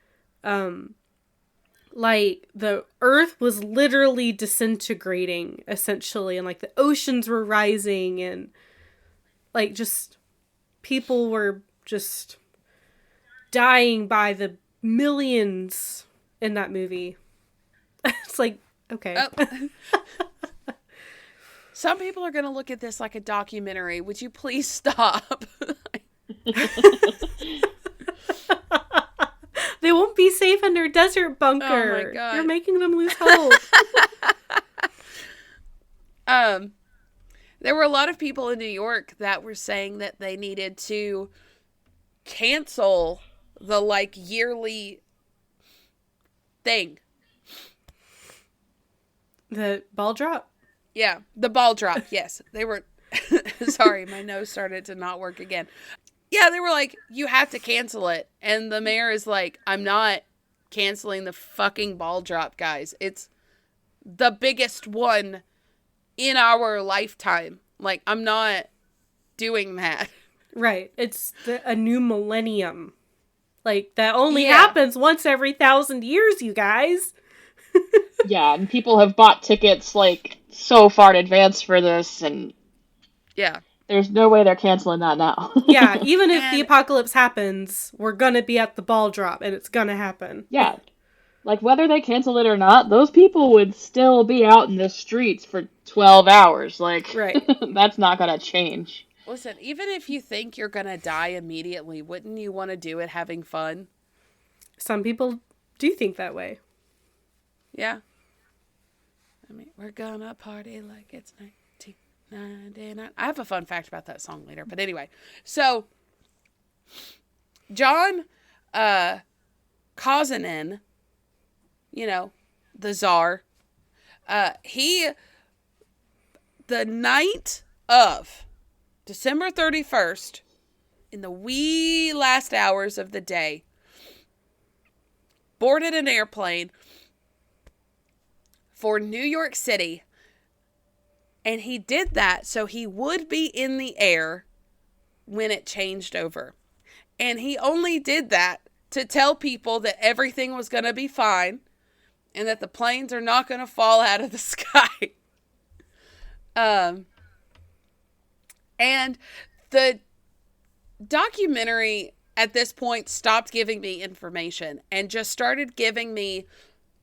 like, the earth was literally disintegrating, essentially. And, like, the oceans were rising. And, like, just... people were just... dying by the millions in that movie. It's like, okay. Some people are going to look at this like a documentary. Would you please stop? They won't be safe in their desert bunker. Oh my God. You're making them lose hope. There were a lot of people in New York that were saying that they needed to cancel the, like, yearly thing. The ball drop? Yeah, the ball drop. Yes, they were. Sorry, my nose started to not work again. Yeah, they were like, you have to cancel it. And the mayor is like, I'm not canceling the fucking ball drop, guys. It's the biggest one in our lifetime. Like, I'm not doing that. Right. It's a new millennium. Like, that only happens once every 1,000 years, you guys. Yeah, and people have bought tickets, like, so far in advance for this, and... Yeah. There's no way they're canceling that now. Yeah, even if the apocalypse happens, we're gonna be at the ball drop, and it's gonna happen. Yeah. Like, whether they cancel it or not, those people would still be out in the streets for 12 hours. Like, right. That's not gonna change. Listen, even if you think you're gonna die immediately, wouldn't you want to do it having fun? Some people do think that way. Yeah. I mean, we're gonna party like it's 1999. I have a fun fact about that song later, but anyway. So, John Kozanin, the czar, the night of December 31st, in the wee last hours of the day, boarded an airplane, for New York City. And he did that so he would be in the air when it changed over. And he only did that to tell people that everything was going to be fine and that the planes are not going to fall out of the sky. And the documentary at this point stopped giving me information and just started giving me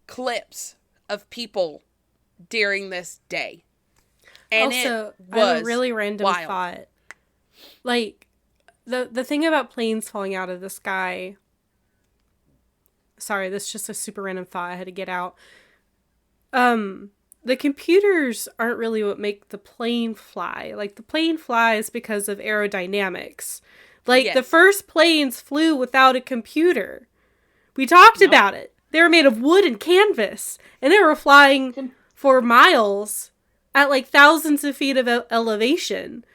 clips of people during this day. And also, it I was have a really random wild thought. Like, the thing about planes falling out of the sky... Sorry, that's just a super random thought I had to get out. The computers aren't really what make the plane fly. Like, the plane flies because of aerodynamics. Like, the first planes flew without a computer. We talked about it. They were made of wood and canvas. And they were flying for miles at, like, thousands of feet of elevation.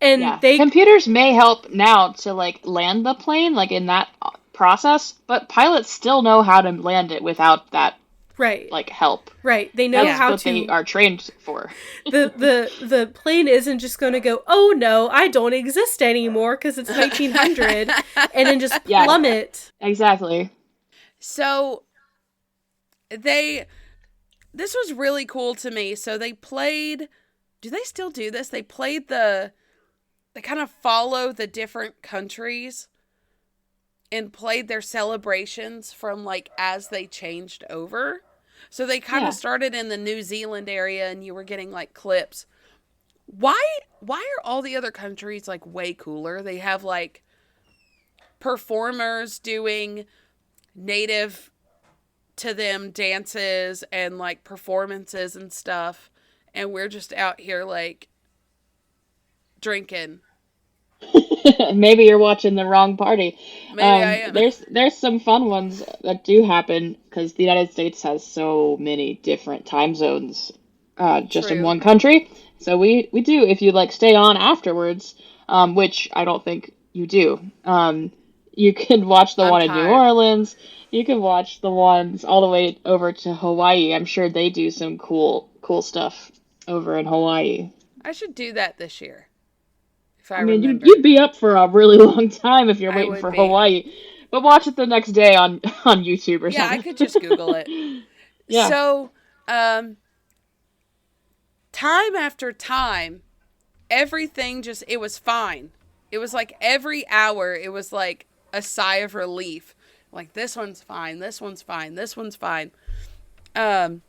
And computers may help now to, like, land the plane, like, in that process. But pilots still know how to land it without that, like, help. Right. They know how to... they are trained for. The plane isn't just going to go, oh no, I don't exist anymore because it's 1900, and then just plummet. Exactly. So, this was really cool to me. So they played, do they still do this? They played they kind of follow the different countries and played their celebrations from, like, as they changed over. So they kind of started in the New Zealand area and you were getting, like, clips. Why are all the other countries, like, way cooler? They have, like, performers doing native to them dances and, like, performances and stuff. And we're just out here, like, drinking. Maybe you're watching the wrong party. Maybe I am. There's some fun ones that do happen because the United States has so many different time zones just in one country. So we do, if you, like, stay on afterwards, which I don't think you do. You can watch the one in New Orleans. You can watch the ones all the way over to Hawaii. I'm sure they do some cool stuff over in Hawaii. I should do that this year. I mean, you'd be up for a really long time if you're waiting for Hawaii. But watch it the next day on YouTube or something. Yeah, I could just Google it. So, time after time, everything it was fine. It was like every hour, it was like a sigh of relief. Like, this one's fine, this one's fine, this one's fine. And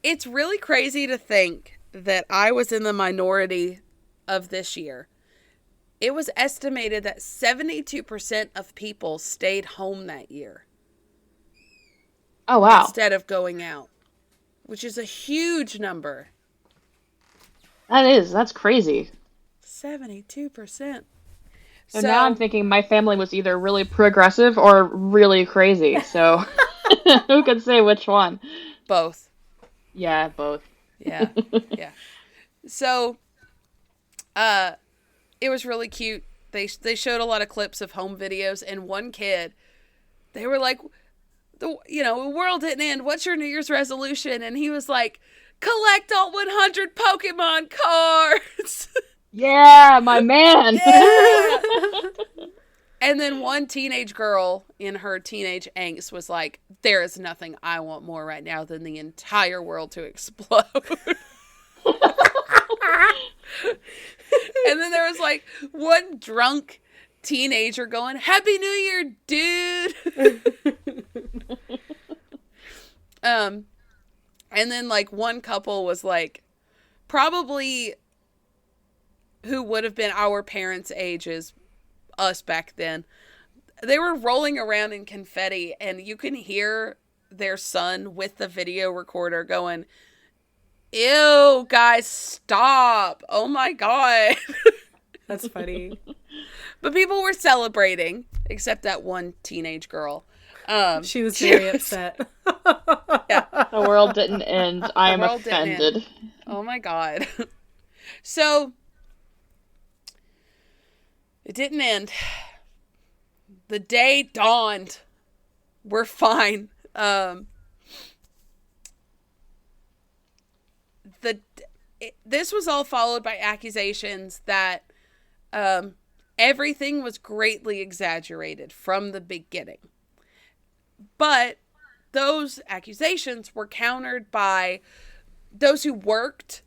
it's really crazy to think that I was in the minority of this year. It was estimated that 72% of people stayed home that year. Oh, wow. Instead of going out, which is a huge number. That's crazy. 72%. So now I'm thinking my family was either really progressive or really crazy. So who can say which one? Both. Yeah, both. Yeah. So, it was really cute. They showed a lot of clips of home videos, and one kid, they were like, the world didn't end. What's your New Year's resolution? And he was like, collect all 100 Pokemon cards. Yeah, my man. Yeah. And then one teenage girl in her teenage angst was like, there is nothing I want more right now than the entire world to explode. And then there was, like, one drunk teenager going, Happy New Year, dude. And then, like, one couple was, like, probably who would have been our parents' ages, us back then. They were rolling around in confetti, and you can hear their son with the video recorder going, ew, guys, stop. Oh my God. That's funny. But people were celebrating, except that one teenage girl. She was very upset. Yeah. The world didn't end. I am offended. Oh my God. So, it didn't end. The day dawned. We're fine. this was all followed by accusations that everything was greatly exaggerated from the beginning. But those accusations were countered by those who worked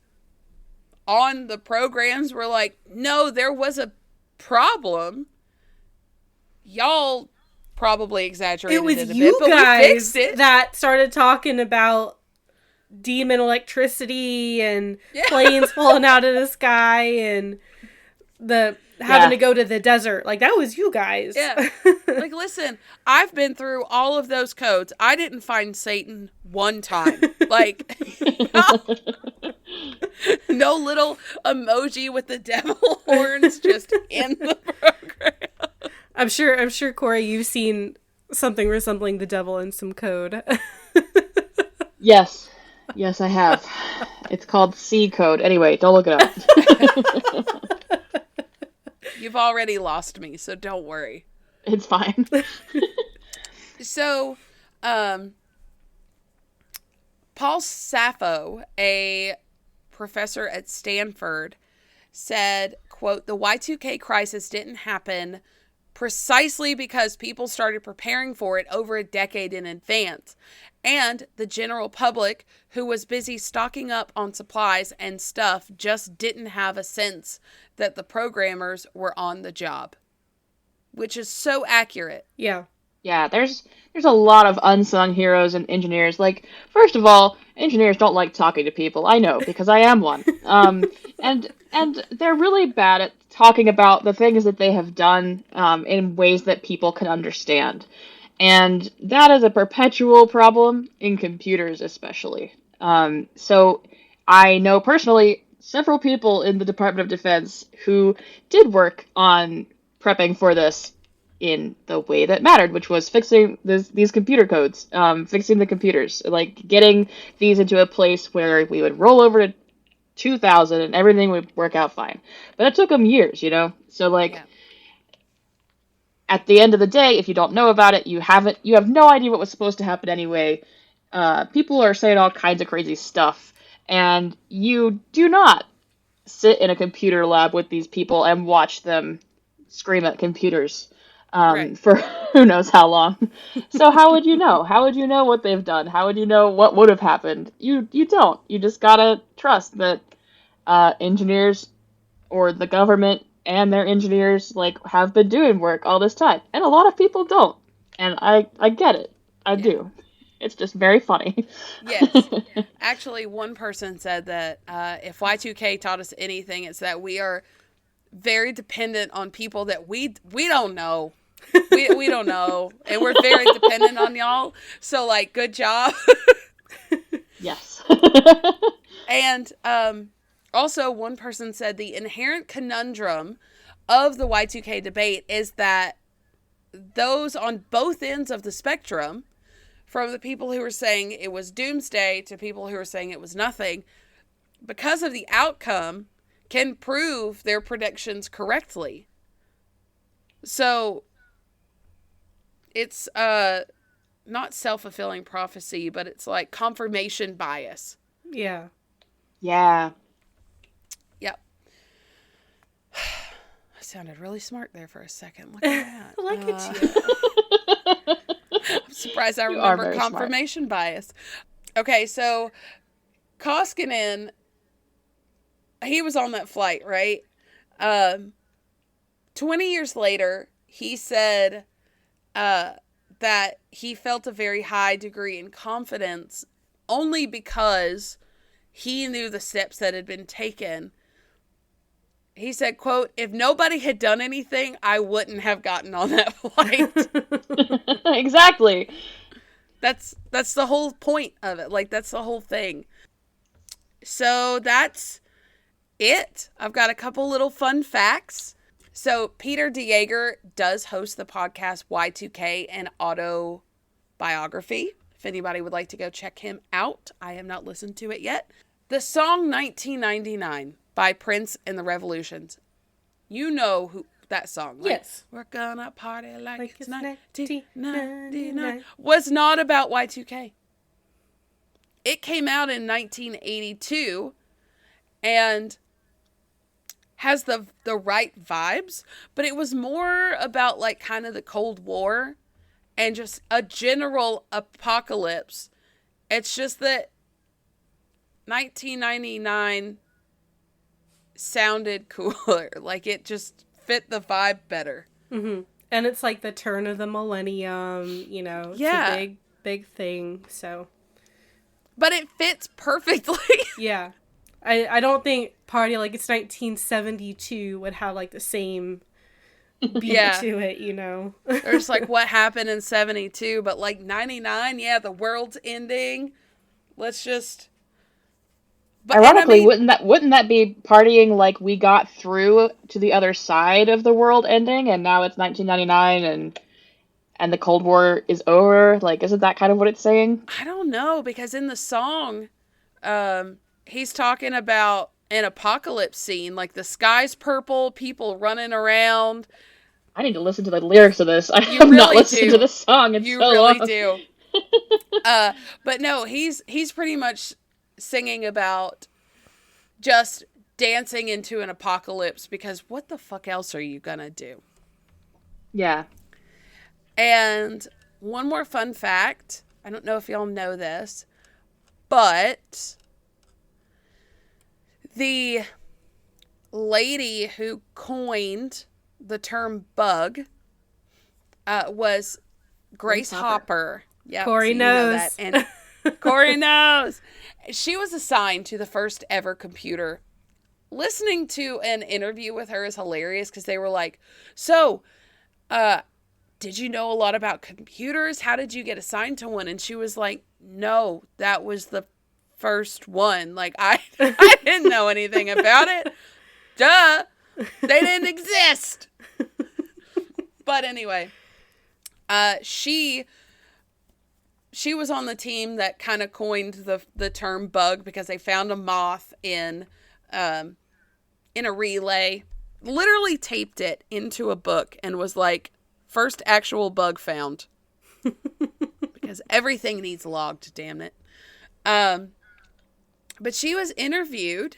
on the programs were like, no, there was a problem. Y'all probably exaggerated it a bit, but we fixed it. That started talking about demon electricity and planes falling out of the sky and the having to go to the desert. Like, that was you guys. Yeah. Like, listen, I've been through all of those codes. I didn't find Satan one time. Like, no little emoji with the devil horns just in the program. I'm sure, Corey, you've seen something resembling the devil in some code. Yes, I have. It's called C code. Anyway, don't look it up. You've already lost me, so don't worry. It's fine. So, Paul Sappho, a professor at Stanford, said, quote, "The Y2K crisis didn't happen precisely because people started preparing for it over a decade in advance. And the general public, who was busy stocking up on supplies and stuff, just didn't have a sense that the programmers were on the job." Which is so accurate. Yeah. Yeah, there's a lot of unsung heroes and engineers. Like, first of all, engineers don't like talking to people. I know, because I am one. And they're really bad at talking about the things that they have done in ways that people can understand. And that is a perpetual problem in computers, especially. So I know personally several people in the Department of Defense who did work on prepping for this in the way that mattered, which was fixing these computer codes, fixing the computers, like getting these into a place where we would roll over to 2000 and everything would work out fine. But it took them years, you know? So, like, Yeah. At the end of the day, if you don't know about it, you have no idea what was supposed to happen anyway. People are saying all kinds of crazy stuff, and you do not sit in a computer lab with these people and watch them scream at computers for who knows how long. So how would you know? How would you know what they've done? How would you know what would have happened? You don't. You just gotta trust that engineers or the government and their engineers have been doing work all this time. And a lot of people don't. And I get it. I do. It's just very funny. Yes. Actually, one person said that if Y2K taught us anything, it's that we are very dependent on people that we don't know. We don't know. And we're very dependent on y'all. So, good job. Yes. And also, one person said the inherent conundrum of the Y2K debate is that those on both ends of the spectrum, from the people who were saying it was doomsday to people who were saying it was nothing, because of the outcome, can prove their predictions correctly. So, it's not self-fulfilling prophecy, but it's like confirmation bias. Yeah. Yeah. Yep. I sounded really smart there for a second. Look at that. Look at you. I'm surprised I remember confirmation bias. Okay, so Koskinen, he was on that flight, right? 20 years later, he said that he felt a very high degree in confidence only because he knew the steps that had been taken. He said, quote, "If nobody had done anything, I wouldn't have gotten on that flight." Exactly. That's the whole point of it. That's the whole thing. So that's it. I've got a couple little fun facts. So Peter DeJager does host the podcast Y2K and Autobiography. If anybody would like to go check him out, I have not listened to it yet. The song 1999 by Prince and the Revolutions. You know who that song, right? Yes. We're gonna party like it's 1999. 1999. Was not about Y2K. It came out in 1982 and has the right vibes, but it was more about like kind of the Cold War and just a general apocalypse. It's just that 1999 sounded cooler. Like it just fit the vibe better. Mm-hmm. And it's like the turn of the millennium, you know, it's a big, big thing, so. But it fits perfectly. Yeah. I don't think Party Like It's 1972 would have like the same beat to it, you know. There's like what happened in 72, but like 99, yeah, the world's ending. Let's just. But ironically, wouldn't that be partying like we got through to the other side of the world ending, and now it's 1999 and the Cold War is over? Like, isn't that kind of what it's saying? I don't know, because in the song, he's talking about an apocalypse scene, like the sky's purple, people running around. I need to listen to the lyrics of this. I have not listened to this song in so long. You really do. But no, he's pretty much singing about just dancing into an apocalypse, because what the fuck else are you gonna do? Yeah. And one more fun fact. I don't know if y'all know this, but the lady who coined the term bug was Grace Hopper. Yeah, Corey knows. And Corey knows. She was assigned to the first ever computer. Listening to an interview with her is hilarious, because they were like, so, did you know a lot about computers? How did you get assigned to one? And she was like, no, that was the first one. Like, I didn't know anything about it. Duh. They didn't exist. But anyway, she was on the team that kind of coined the term bug, because they found a moth in a relay, literally taped it into a book, and was like, first actual bug found. Because everything needs logged, damn it. But she was interviewed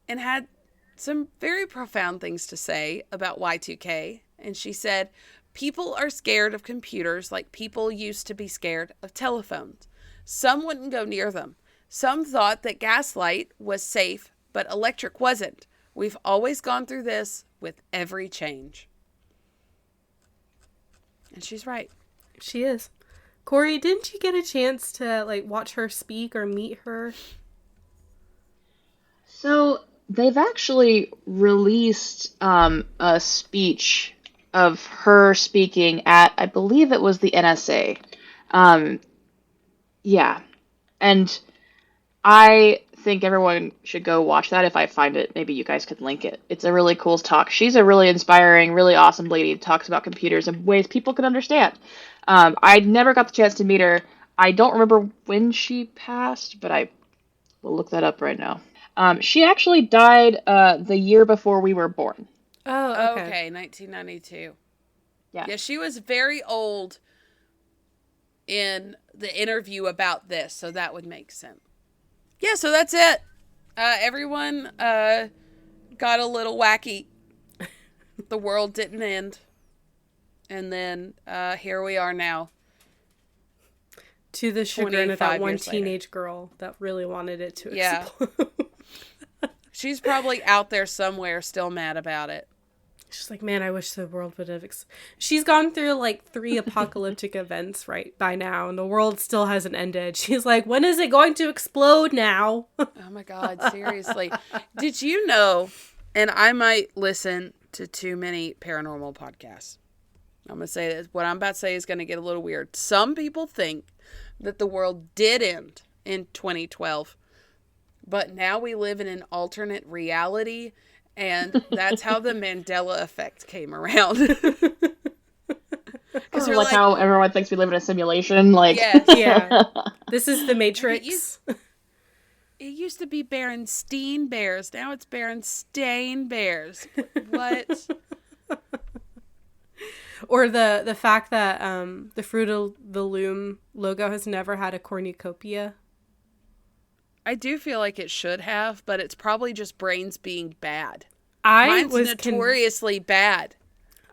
and had some very profound things to say about Y2K. And she said, people are scared of computers like people used to be scared of telephones. Some wouldn't go near them. Some thought that gaslight was safe, but electric wasn't. We've always gone through this with every change. And she's right. She is. Corey, didn't you get a chance to like watch her speak or meet her? So they've actually released a speech of her speaking at, I believe it was the NSA. Yeah. And I think everyone should go watch that. If I find it, maybe you guys could link it. It's a really cool talk. She's a really inspiring, really awesome lady who talks about computers in ways people can understand. I never got the chance to meet her. I don't remember when she passed, but I will look that up right now. She actually died the year before we were born. Oh, okay. 1992. Yeah. Yeah, she was very old in the interview about this, so that would make sense. Yeah, so that's it. Everyone got a little wacky. The world didn't end. And then here we are now. To the chagrin of that one teenage girl that really wanted it to explode. She's probably out there somewhere still mad about it. She's like, man, I wish the world would have... She's gone through like 3 apocalyptic events right by now, and the world still hasn't ended. She's like, when is it going to explode now? Oh my God, seriously. Did you know, and I might listen to too many paranormal podcasts. I'm going to say this. What I'm about to say is going to get a little weird. Some people think that the world did end in 2012, but now we live in an alternate reality. And that's how the Mandela effect came around. Because like how everyone thinks we live in a simulation. Like, yes. Yeah. This is the Matrix. It used to be Berenstain Bears. Now it's Berenstain Bears. What? Or the fact that the Fruit of the Loom logo has never had a cornucopia. I do feel like it should have, but it's probably just brains being bad. I Mine's was notoriously bad.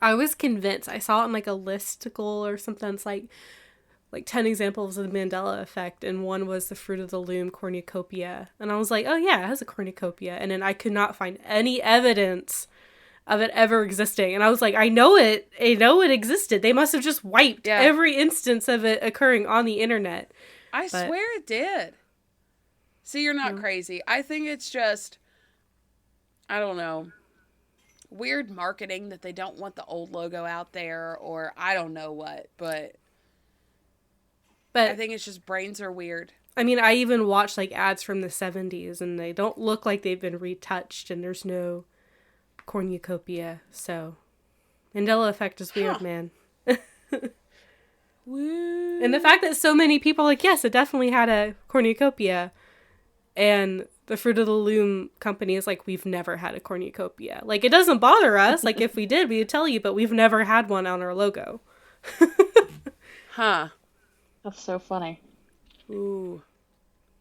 I was convinced. I saw it in like a listicle or something. It's like 10 examples of the Mandela effect, and one was the fruit of the loom cornucopia. And I was like, oh yeah, it has a cornucopia. And then I could not find any evidence of it ever existing. And I was like, I know it existed. They must have just wiped every instance of it occurring on the internet. I swear it did. See, you're not crazy. I think it's just, I don't know, weird marketing that they don't want the old logo out there, or I don't know what, but I think it's just brains are weird. I mean, I even watched like ads from the 70s, and they don't look like they've been retouched, and there's no cornucopia. So Mandela effect is weird, man. Woo. And the fact that so many people are like, yes, it definitely had a cornucopia, and the Fruit of the Loom company is like, we've never had a cornucopia. Like, it doesn't bother us. Like, if we did, we would tell you, but we've never had one on our logo. Huh. That's so funny. Ooh.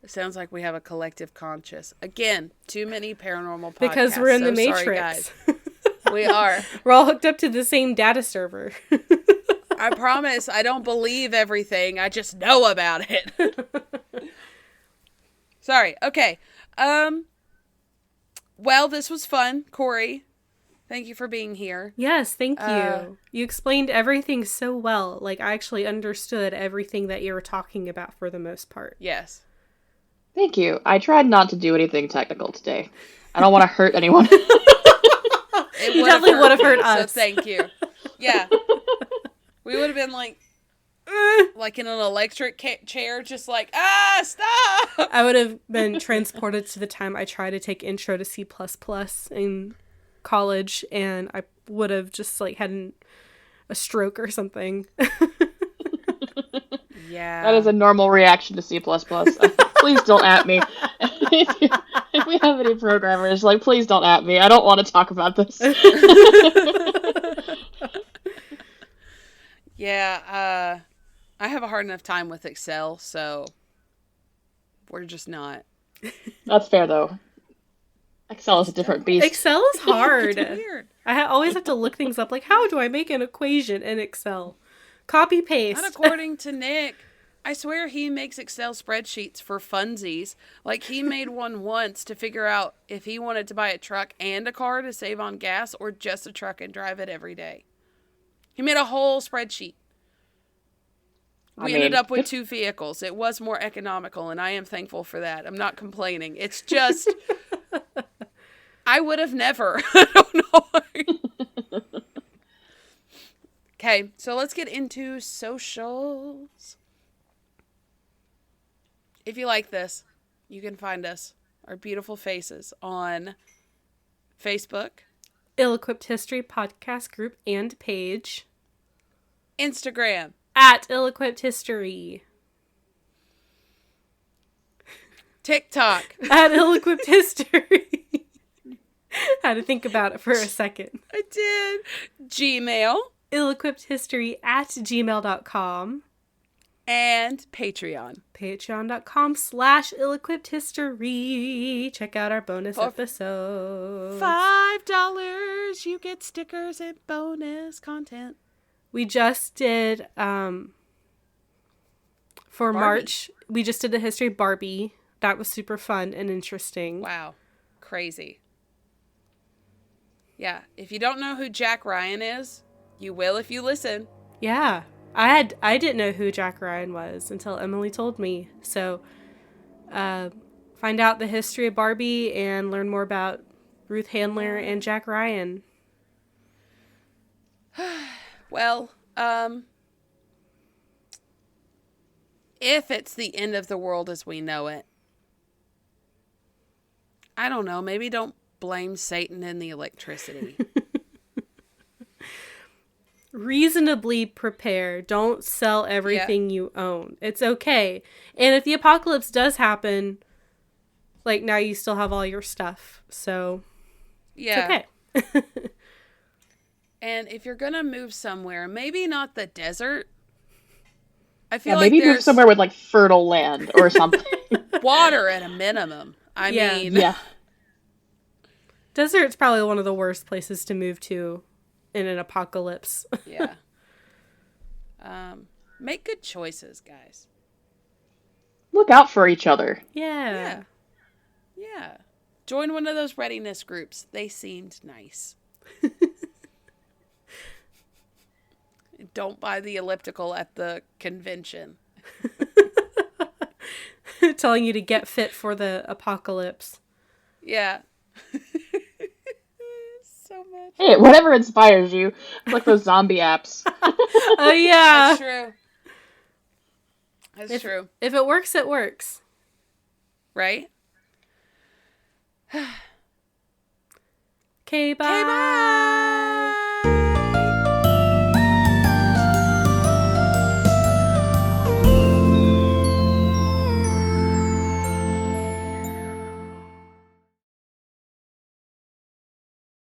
It sounds like we have a collective conscious. Again, too many paranormal podcasts. Because we're in the Matrix. Sorry, guys. We are. We're all hooked up to the same data server. I promise I don't believe everything. I just know about it. Sorry. Okay. Well, this was fun, Corey. Thank you for being here. Yes, thank you. You explained everything so well. Like, I actually understood everything that you were talking about for the most part. Yes. Thank you. I tried not to do anything technical today. I don't want to hurt anyone. You definitely would have hurt us. So thank you. Yeah. We would have been like in an electric chair, just like, stop! I would have been transported to the time I tried to take Intro to C++ in college, and I would have just like had a stroke or something. Yeah. That is a normal reaction to C++. Please don't at me. If we have any programmers, like, please don't at me. I don't want to talk about this. Yeah, I have a hard enough time with Excel, so we're just not. That's fair, though. Excel is a different beast. Excel is hard. It's weird. I always have to look things up, like, how do I make an equation in Excel? Copy, paste. Not according to Nick. I swear he makes Excel spreadsheets for funsies. Like, he made one once to figure out if he wanted to buy a truck and a car to save on gas, or just a truck and drive it every day. He made a whole spreadsheet. We ended up with 2 vehicles. It was more economical, and I am thankful for that. I'm not complaining. It's just, I would have never. I don't know. Okay, so let's get into socials. If you like this, you can find us, our beautiful faces, on Facebook, Ill-Equipped History Podcast Group and page, Instagram, at Ill-Equipped History, TikTok, at Ill-Equipped History. Had to think about it for a second. I did. Gmail, Ill-Equippedhistory at gmail.com. and Patreon. Patreon.com/Ill-Equippedhistory. Check out our bonus episodes. $5, you get stickers and bonus content. We just did, for Barbie. March, we just did the history of Barbie. That was super fun and interesting. Wow. Crazy. Yeah. If you don't know who Jack Ryan is, you will if you listen. Yeah. I didn't know who Jack Ryan was until Emily told me. So, find out the history of Barbie and learn more about Ruth Handler and Jack Ryan. Well, if it's the end of the world as we know it, I don't know, maybe don't blame Satan and the electricity. Reasonably prepare. Don't sell everything you own. It's okay. And if the apocalypse does happen, like, now you still have all your stuff. So, Yeah. it's okay. And if you're going to move somewhere, maybe not the desert. I feel Yeah, like maybe move there's somewhere with like fertile land or something. water at a minimum. I mean, Yeah. Desert's probably one of the worst places to move to in an apocalypse. yeah. Make good choices, guys. Look out for each other. Yeah. Yeah. Join one of those readiness groups. They seemed nice. Don't buy the elliptical at the convention. Telling you to get fit for the apocalypse. Yeah. So much. Hey, whatever inspires you. It's like those zombie apps. Oh, yeah. That's true. That's true. If it works, it works. Right? Okay, bye. Okay, bye.